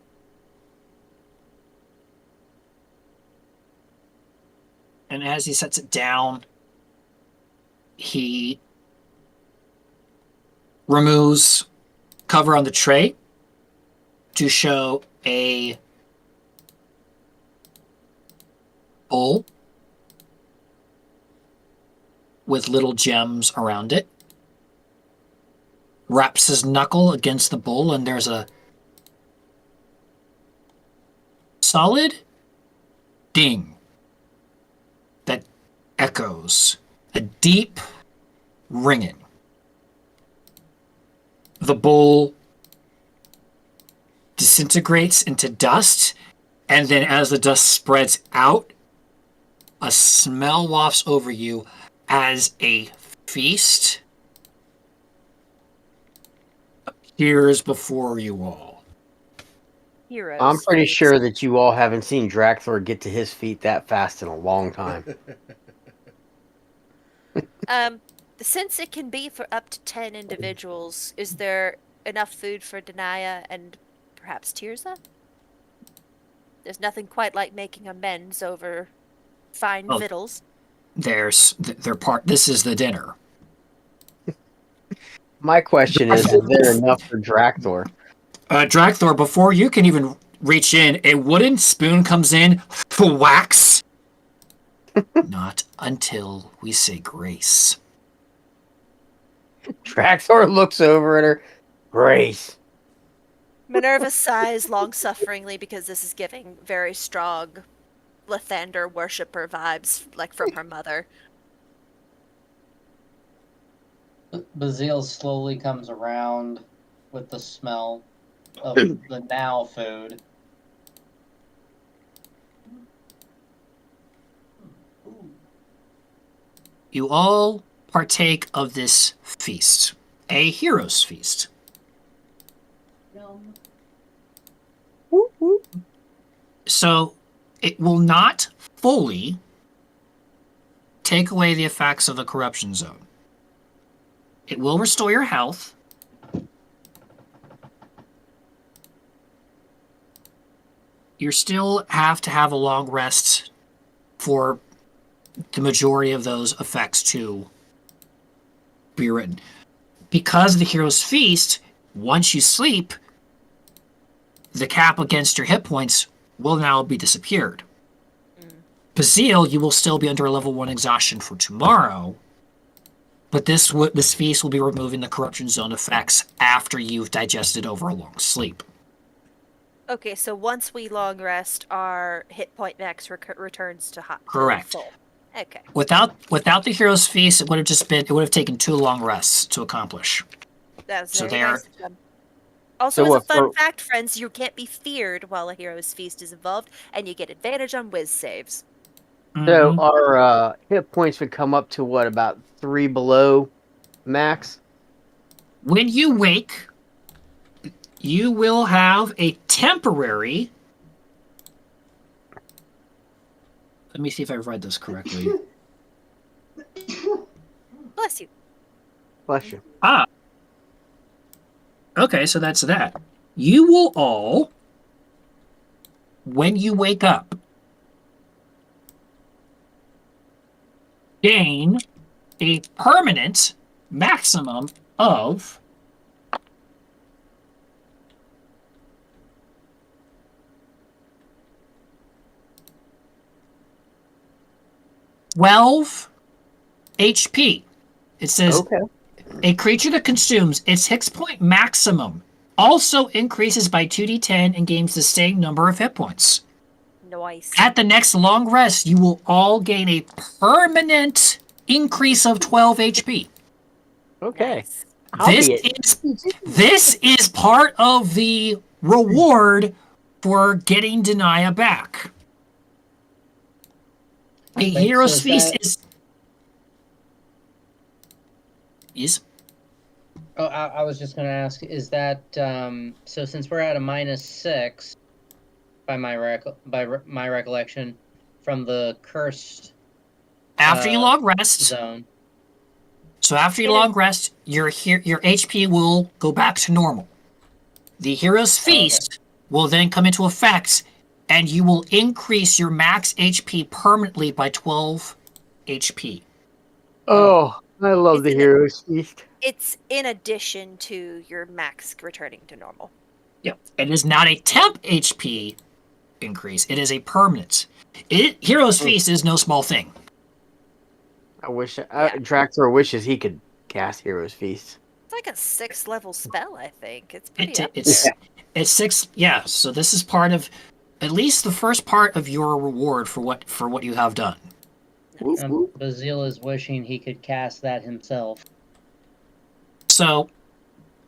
And as he sets it down, he removes cover on the tray to show a bowl with little gems around it. Wraps his knuckle against the bowl, and there's a solid ding that echoes, a deep ringing. The bowl disintegrates into dust, and then as the dust spreads out, a smell wafts over you as a feast appears before you all. Heroes. I'm pretty sure that you all haven't seen Draxor get to his feet that fast in a long time. Since it can be for up to 10 individuals, is there enough food for Denia and perhaps Tirza? There's nothing quite like making amends over fine Oh. victuals. This is the dinner. My question is there enough for Draxor? Drakthor, before you can even reach in, a wooden spoon comes in, whacks. Not until we say grace. Draxor looks over at her. Grace. Minerva sighs long-sufferingly because this is giving very strong Lathander worshipper vibes, like from her mother. Bazil slowly comes around with the smell of the now food. You all partake of this feast, a hero's feast. So it will not fully take away the effects of the corruption zone. It will restore your health. You still have to have a long rest for the majority of those effects to be written. Because of the Hero's Feast, once you sleep, the cap against your hit points will now be disappeared. Bazil, you will still be under a level 1 exhaustion for tomorrow, but this feast will be removing the corruption zone effects after you've digested over a long sleep. Okay, so once we long rest, our hit point max returns to hot. Correct. Full. Okay. Without the Hero's Feast, it would have taken 2 long rests to accomplish. That was So very there- nice of them. Also, So as a fun for- fact, friends, you can't be feared while a Hero's Feast is involved, and you get advantage on whiz saves. So Mhm. our hit points would come up to what, about 3 below max? When you wake, you will have a temporary. Let me see if I've read this correctly. Bless you. Bless you. Okay, so that's that. You will all, when you wake up, gain a permanent maximum of 12 HP. It says Okay. a creature that consumes its hit point maximum also increases by 2d10 and gains the same number of hit points. Nice. At the next long rest, you will all gain a permanent increase of 12 HP. Okay. Nice. I'll This be it. this is part of the reward for getting Denia back. A Wait, Hero's so is Feast that- is Oh, I was just going to ask, is that so? Since we're at a -6, by my recollection, from the cursed after you long rest. zone. So after you long rest, your HP will go back to normal. The Hero's Feast will then come into effect, and you will increase your max HP permanently by 12 HP. Oh, I love the Isn't it- Hero's Feast. It's in addition to your max returning to normal. Yep. It is not a temp HP increase. It is a permanent. Hero's Feast is no small thing. I wish Draxler wishes he could cast Hero's Feast. It's like a 6th level spell, I think. It's pretty up It's there. it's 6. Yeah. So this is part of, at least the first part of your reward for what you have done. Bazil is wishing he could cast that himself. So,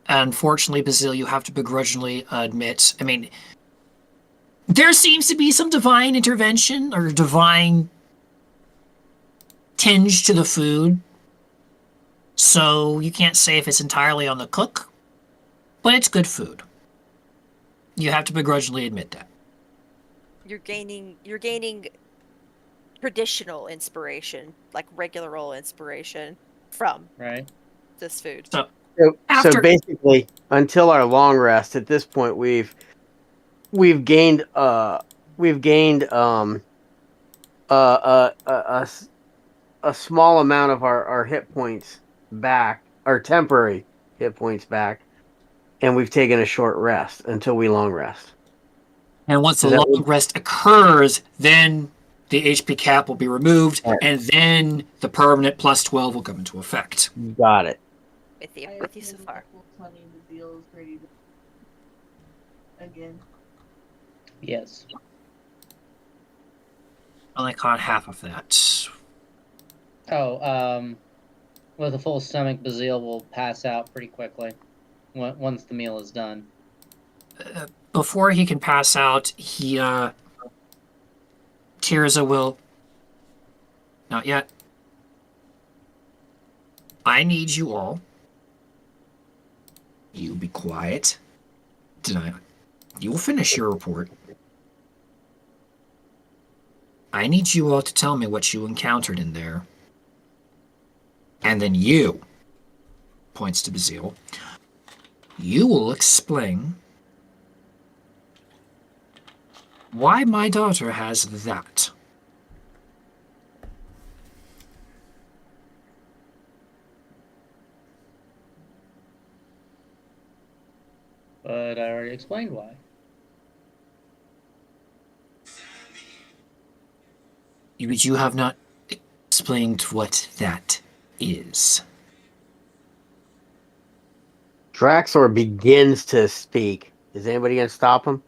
unfortunately, Bazil, you have to begrudgingly admit. I mean, there seems to be some divine intervention or divine tinge to the food. So you can't say if it's entirely on the cook, but it's good food. You have to begrudgingly admit that. You're gaining traditional inspiration, like regular old inspiration from Right. this food. So So After- basically, until our long rest, at this point, we've gained a small amount of our hit points back, our temporary hit points back, and we've taken a short rest until we long rest. And once the Is that long rest occurs, then the HP cap will be removed, Right. and then the permanent plus 12 will come into effect. Got it. With you so far. Honey, the deal is ready to again. Yes. I only caught half of that. Oh, with a full stomach, Bazil will pass out pretty quickly once the meal is done. Before he can pass out, Tirza will. Not yet. I need you all. You be quiet. You will finish your report. I need you all to tell me what you encountered in there. And then you, points to Bazil, you will explain why my daughter has that. already explained why. You have not explained what that is. Draxor begins to speak. Is anybody gonna stop him?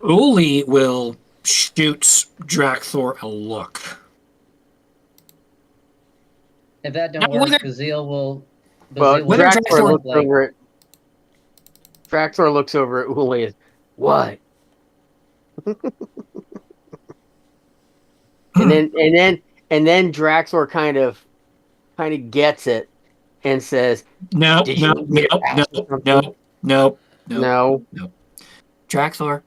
Uli will shoot Draxor a look. If that don't Now, work, whether- Bazil will. Well, Bazil will whether Draxor Draxor- looks over it. Draxor looks over at Uli and what? and then Draxor kind of gets it and says, No, Did no, you no, need to ask no, something? no, no, no. "No." Draxor,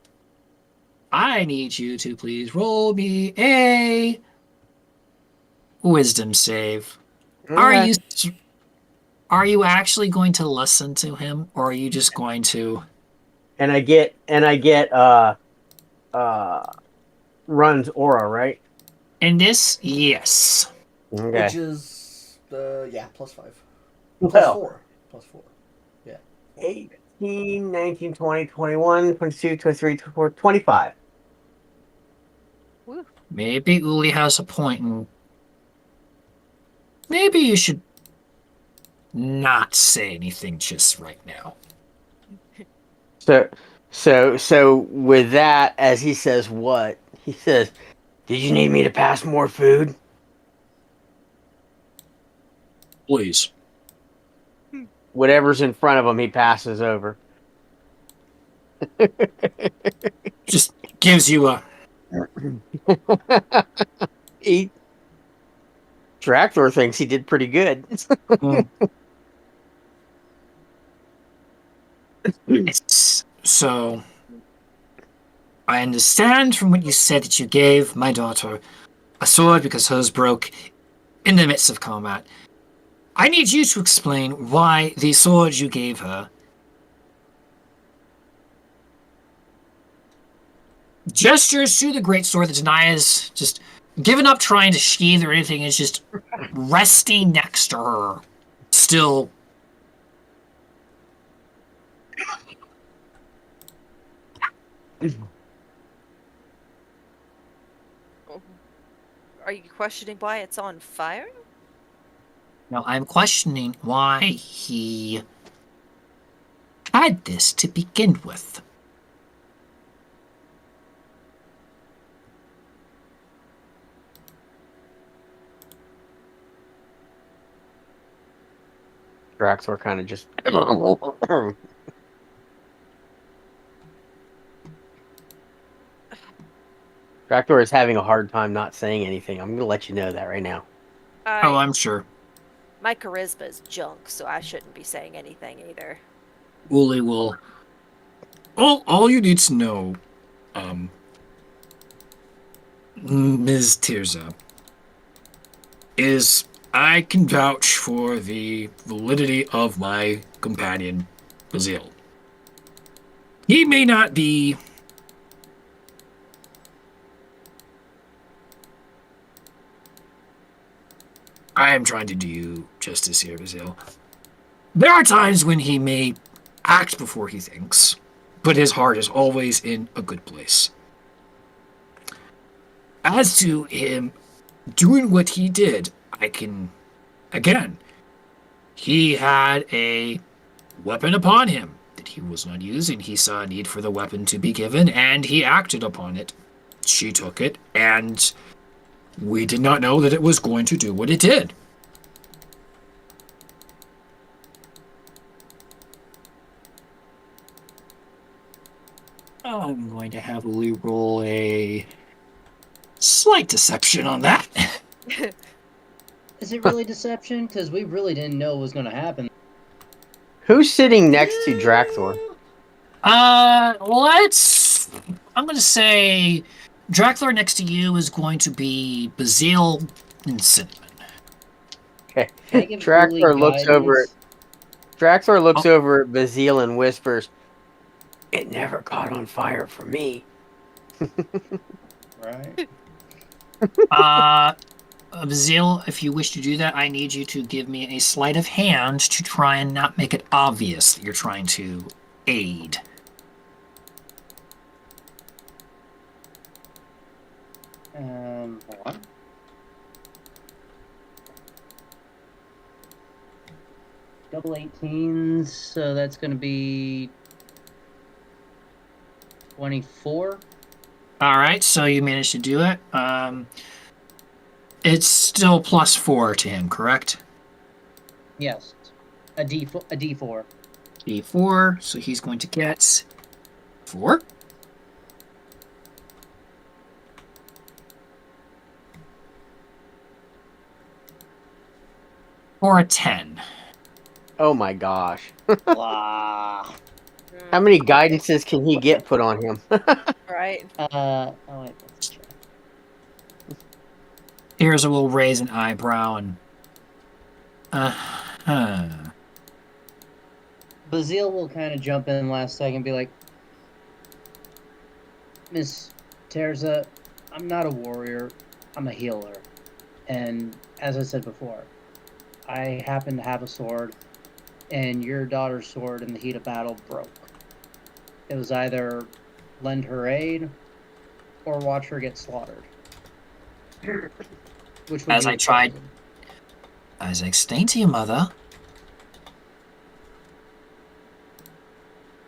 I need you to please roll me a wisdom save. Okay. Are you actually going to listen to him, or are you just going to? And I get Run's aura, right? In this, yes. Okay. Which is +5. Well, +4. +4. 18, 19, 20, 21, 22, 23, 24, 25. Woo. Maybe Uli has a point, and maybe you should not say anything just right now. So with that, as he says what? He says, "Did you need me to pass more food?" Please. Whatever's in front of him, he passes over. Just gives you a. Draxor thinks he did pretty good. So, I understand from what you said that you gave my daughter a sword because hers broke in the midst of combat. I need you to explain why the sword you gave her gestures to the great sword that denies just given up trying to sheathe or anything, is just resting next to her, still. Are you questioning why it's on fire? Now, I'm questioning why he had this to begin with. Draxor kind of just. Draxor is having a hard time not saying anything. I'm going to let you know that right now. Oh, I'm sure. My charisma is junk, so I shouldn't be saying anything either. Uli will. All you need to know, Ms. Tirza, is I can vouch for the validity of my companion, Bazil. He may not be I am trying to do you justice here, Bazil. There are times when he may act before he thinks, but his heart is always in a good place. As to him doing what he did, I can... Again, he had a weapon upon him that he was not using. He saw a need for the weapon to be given, and he acted upon it. She took it, and we did not know that it was going to do what it did. I'm going to have Uli roll a slight deception on that. Is it really deception? Because we really didn't know what was going to happen. Who's sitting next to Draxor? I'm going to say Draxor next to you is going to be Bazil and Cinnamon. Okay. Can I give Draxor Uli looks over at guidance? Draxor looks over at Bazil and whispers, "It never caught on fire for me." Right? Bazil, if you wish to do that, I need you to give me a sleight of hand to try and not make it obvious that you're trying to aid. Hold on. Double 18s, so that's going to be 24. All right, so you managed to do it. It's still +4 to him, correct? Yes, a D4. D4, so he's going to get 4. Or a 10. Oh my gosh. Wow. How many guidances can he get put on him? Right. Oh wait, let's check. Tirza will raise an eyebrow and. Uh-huh. Bazil will kind of jump in last second and be like, Miss Tirza, I'm not a warrior, I'm a healer. And as I said before, I happen to have a sword, and your daughter's sword in the heat of battle broke. It was either lend her aid or watch her get slaughtered. Which would As you I have tried- chosen? As I explained to your mother,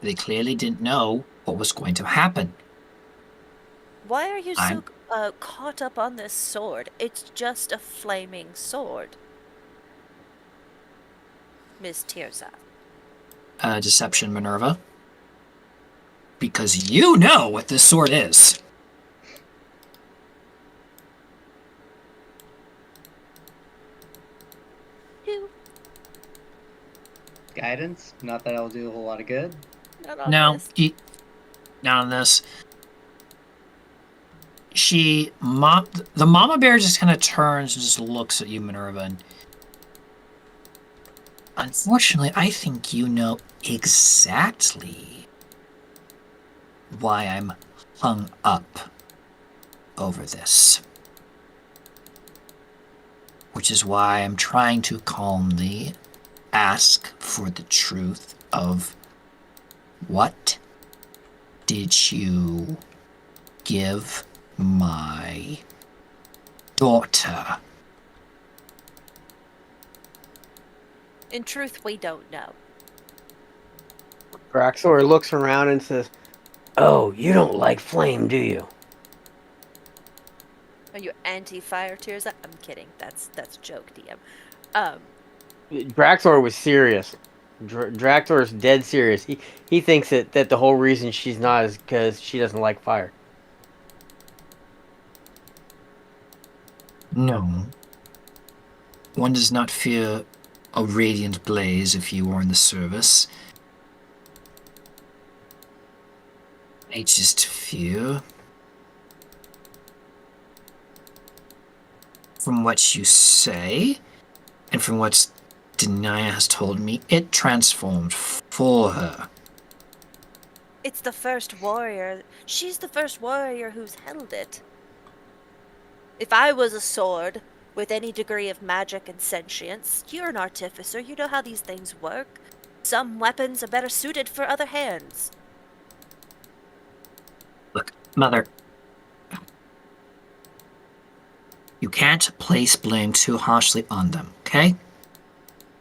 they clearly didn't know what was going to happen. Why are you I'm- so caught up on this sword? It's just a flaming sword. Miss Tirza. Deception, Minerva. Because you know what this sword is. Who? Guidance? Not that I'll do a whole lot of good. Not on No, this. not on this. The mama bear just kind of turns and just looks at you, Minerva. And unfortunately, I think you know exactly why I'm hung up over this. Which is why I'm trying to calmly ask for the truth of what did you give my daughter? In truth, we don't know. Draxor looks around and says, "Oh, you don't like flame, do you?" Are you anti-fire, Tirza? I'm kidding. That's joke, DM. Draxor was serious. Draxor's dead serious. He thinks that the whole reason she's not is because she doesn't like fire. No. One does not fear a radiant blaze if you are in the service. I just fear, from what you say, and from what Denia has told me, it transformed for her. It's the first warrior. She's the first warrior who's held it. If I was a sword with any degree of magic and sentience, you're an artificer. You know how these things work. Some weapons are better suited for other hands. Look, Mother, you can't place blame too harshly on them, okay?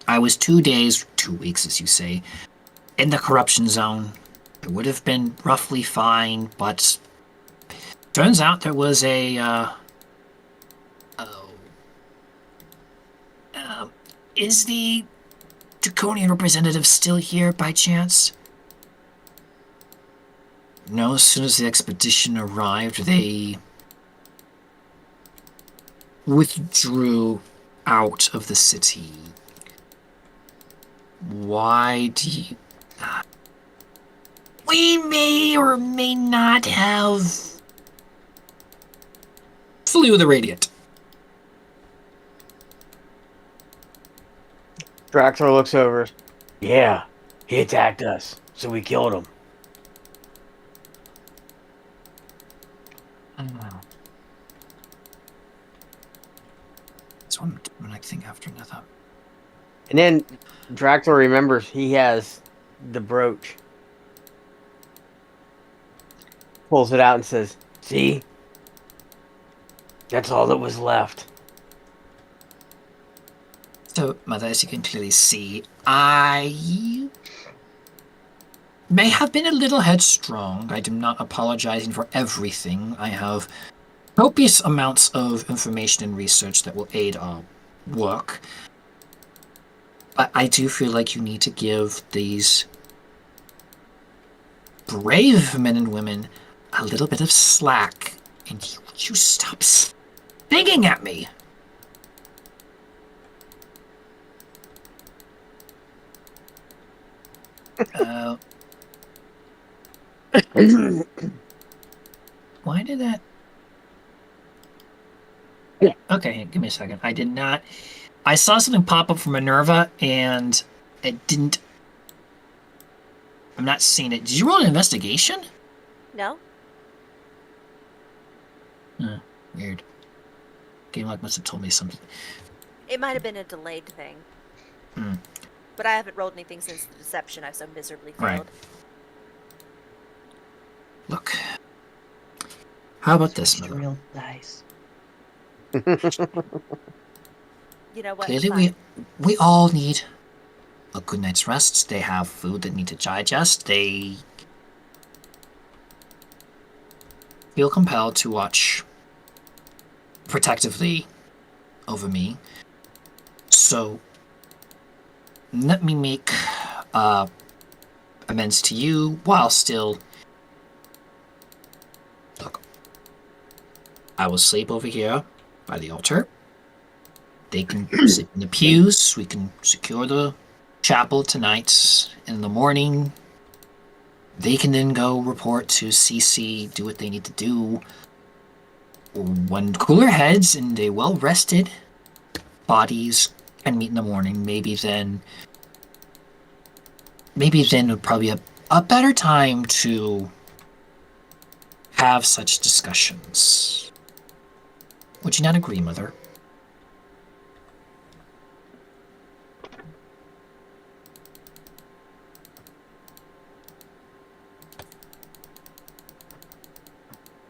I was 2 weeks, as you say, in the corruption zone. It would have been roughly fine, but turns out there was is the Draconian representative still here by chance? No, as soon as the expedition arrived, they withdrew out of the city. Why do you... We may or may not have... flew the Radiant. Draxor looks over. Yeah, he attacked us, so we killed him. That's one I think after another. And then Draxor remembers he has the brooch. Pulls it out and says, "See? That's all that was left. So, Mother, as you can clearly see, I may have been a little headstrong. I am not apologizing for everything. I have copious amounts of information and research that will aid our work. But I do feel like you need to give these brave men and women a little bit of slack. And would you stop singing at me? Why did that? Yeah. Okay, give me a second. I did not. I saw something pop up from Minerva, and it didn't. I'm not seeing it. Did you roll an investigation? No? Weird. Game Lock must have told me something. It might have been a delayed thing. But I haven't rolled anything since the deception I so miserably failed. Right. Look. How about this, Mother? Real dice. You know what? Clearly, Fine. we all need a good night's rest. They have food that need to digest. They feel compelled to watch protectively over me. So let me make amends to you while still. Look, I will sleep over here by the altar. They can sleep in the pews. We can secure the chapel tonight. In the morning, they can then go report to CC, do what they need to do. When cooler heads and a well-rested bodies can meet in the morning, maybe then would probably be a better time to have such discussions. Would you not agree, Mother?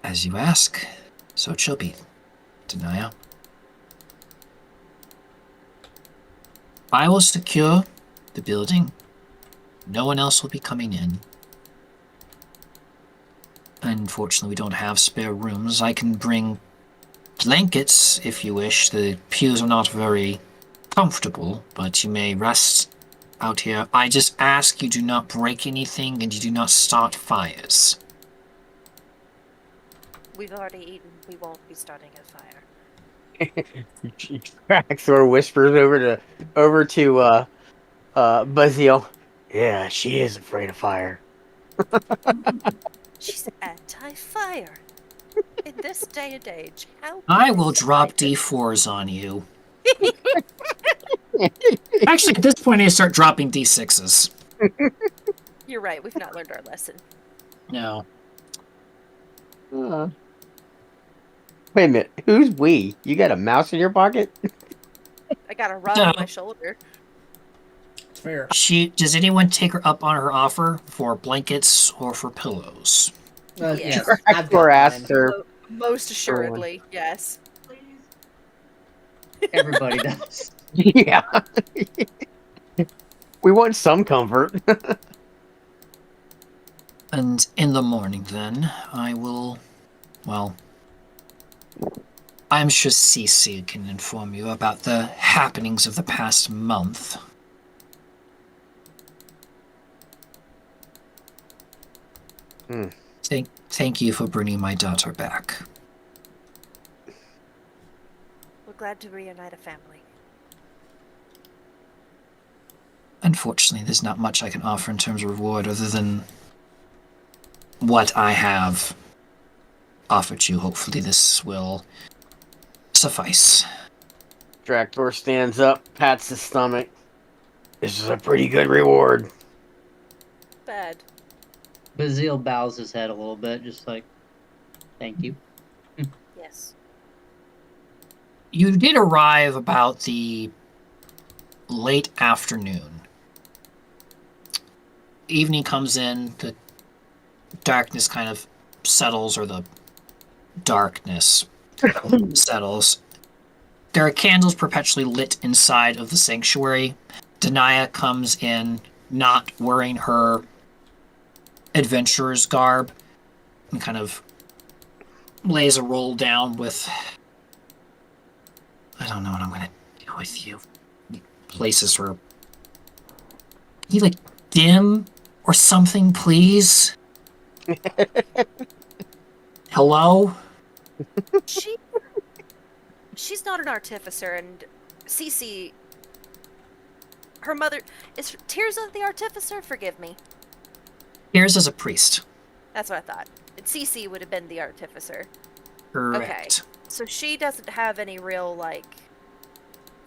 As you ask, so it shall be, Denaya. I will secure the building. No one else will be coming in. Unfortunately, we don't have spare rooms. I can bring blankets if you wish. The pews are not very comfortable, but you may rest out here. I just ask you do not break anything and you do not start fires. We've already eaten. We won't be starting a fire. Craxor whispers over to Bazil. Yeah, she is afraid of fire. She's anti-fire. In this day and age, how I will drop D4s on you. Actually, at this point, I start dropping D6s. You're right. We've not learned our lesson. No. Wait a minute. Who's we? You got a mouse in your pocket? I got a rod No. on my shoulder. It's fair. Does anyone take her up on her offer for blankets or for pillows? Yes. I've got Craxor mine. asked her. Most assuredly, yes. Please. Everybody does. Yeah. We want some comfort. And in the morning, then, I will. Well, I'm sure Cece can inform you about the happenings of the past month. Thank you for bringing my daughter back. We're glad to reunite a family. Unfortunately, there's not much I can offer in terms of reward other than what I have offered you. Hopefully this will suffice. Dractor stands up, pats his stomach. This is a pretty good reward. Bad. Bazil bows his head a little bit, just like, thank you. Yes. You did arrive about the late afternoon. Evening comes in, the darkness kind of settles, or the darkness settles. There are candles perpetually lit inside of the sanctuary. Denia comes in, not wearing her adventurer's garb, and kind of lays a roll down with, I don't know what I'm gonna do with you. Places her. You like dim or something, please? Hello? She's not an artificer, and Cece, her mother, is Tirza the artificer? Forgive me. Here's as a priest. That's what I thought. And Cece would have been the artificer. Correct. So she doesn't have any real, like,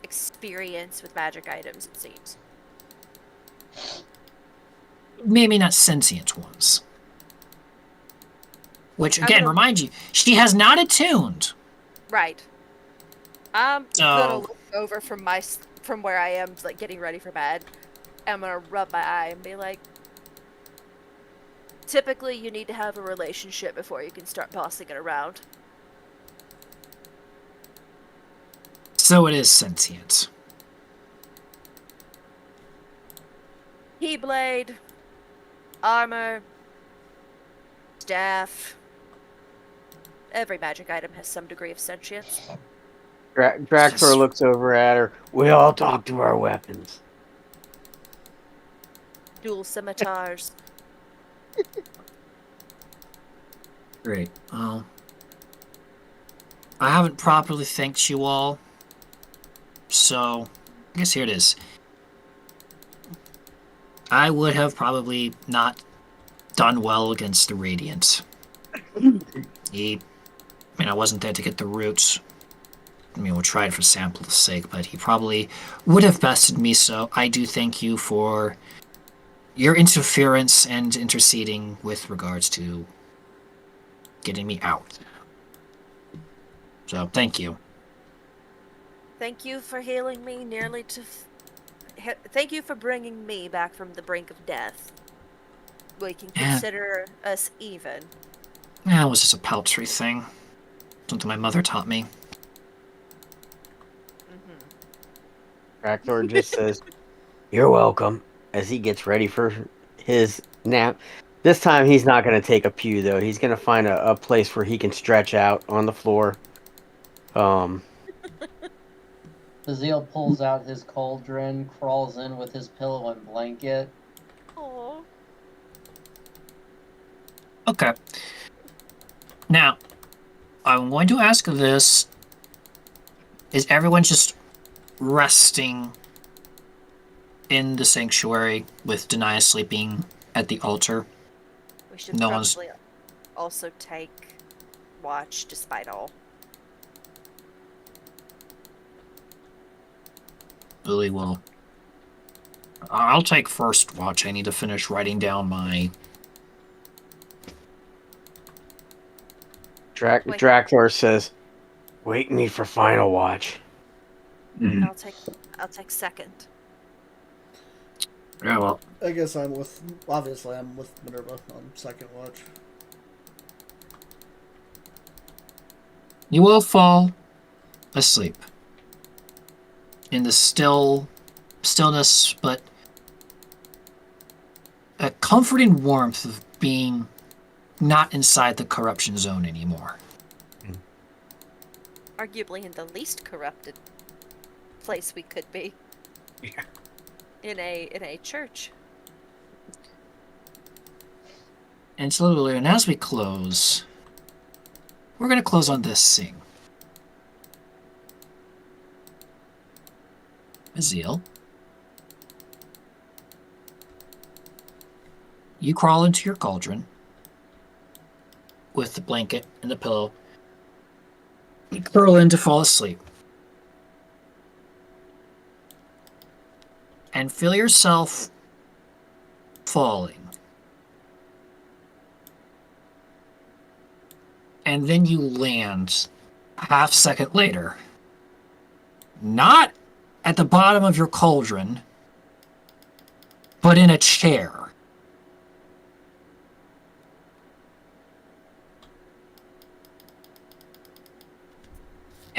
experience with magic items, it seems. Maybe not sentient ones. Which, I'm again, gonna- remind you, she has not attuned. Right. I'm gonna So- look over from where I am, like, getting ready for bed. I'm gonna rub my eye and be like, typically you need to have a relationship before you can start bossing it around. So it is sentient. Keyblade, armor, staff. Every magic item has some degree of sentience. Draxor looks over at her. We all talk to our weapons. Dual scimitars. Great. Well, I haven't properly thanked you all. So, I guess here it is. I would have probably not done well against the Radiant. I wasn't there to get the roots. We'll try it for sample's sake, but he probably would have bested me, so I do thank you for your interference and interceding with regards to getting me out. So, thank you. Thank you for healing me nearly to... Thank you for bringing me back from the brink of death. We can consider us even. Yeah, it was just a paltry thing. Something my mother taught me. Draxor just says, "You're welcome," as he gets ready for his nap. This time he's not going to take a pew, though. He's going to find a place where he can stretch out on the floor. Bazil pulls out his cauldron, crawls in with his pillow and blanket. Aww. Okay. Now, I'm going to ask this. Is everyone just resting in the sanctuary with Denia sleeping at the altar? We should No probably one's- also take watch despite all. Lily will. I'll take first watch. I need to finish writing down my... Draxor says, "Wake me for final watch." I'll take second. Yeah, well, I guess I'm with Minerva on second watch. you will fall asleep in the stillness, but a comforting warmth of being not inside the corruption zone anymore. Arguably in the least corrupted place we could be. Yeah. In a church. And slowly, and as we close, we're going to close on this scene. Azil, you crawl into your cauldron with the blanket and the pillow. You curl in to fall asleep. And feel yourself falling. And then you land a half second later. Not at the bottom of your cauldron, but in a chair.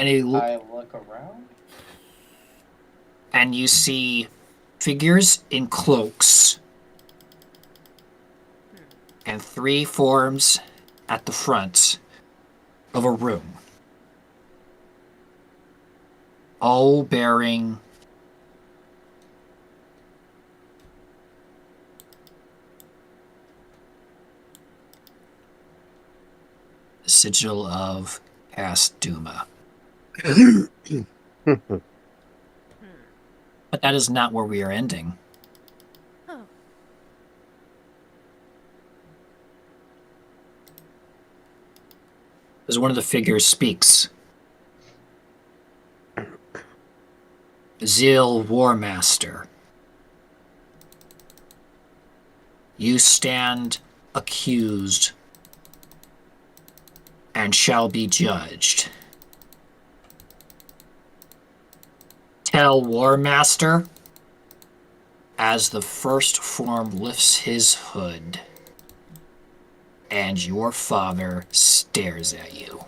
I look around. and you see figures in cloaks and 3 forms at the front of a room, all bearing the sigil of Cast Duma. But that is not where we are ending. Oh. As one of the figures speaks. Zeal Warmaster. You stand accused and shall be judged. Tell Warmaster, as the first form lifts his hood and your father stares at you.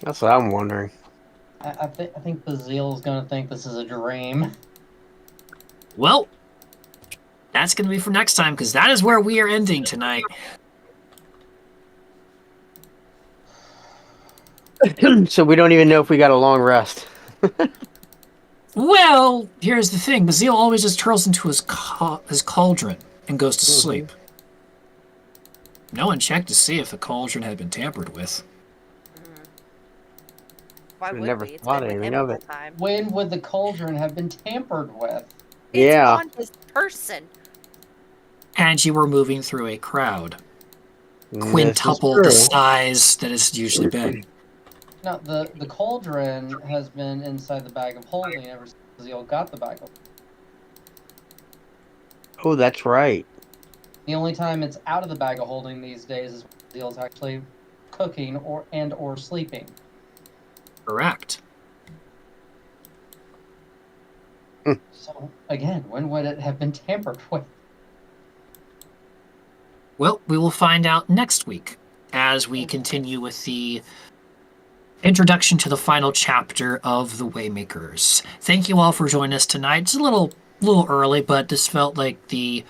That's what I'm wondering. I think Bazil's gonna think this is a dream. Well, that's going to be for next time, because that is where we are ending tonight. So we don't even know if we got a long rest. Well, here's the thing. Bazil always just turtles into his cauldron and goes to sleep. No one checked to see if the cauldron had been tampered with. Why We would never we? It's thought been with anything him of the it. whole time. When would the cauldron have been tampered with? It's Yeah. on his person. And you were moving through a crowd. This is Quintuple the true. size that it's usually been. No, the cauldron has been inside the bag of holding ever since Bazil got the bag of. Oh, that's right. The only time it's out of the bag of holding these days is when Bazil's actually cooking or sleeping. Correct. So again, when would it have been tampered with? Well, we will find out next week as we continue with the introduction to the final chapter of The Waymakers. Thank you all for joining us tonight. It's a little early, but this felt like the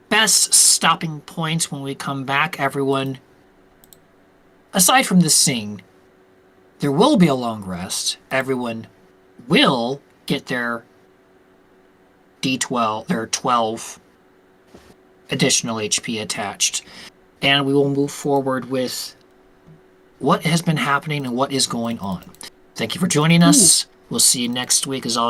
best stopping point when we come back. Everyone, aside from this scene, there will be a long rest. Everyone will get their D12, their 12 additional HP attached. And we will move forward with what has been happening and what is going on. Thank you for joining us. We'll see you next week as always.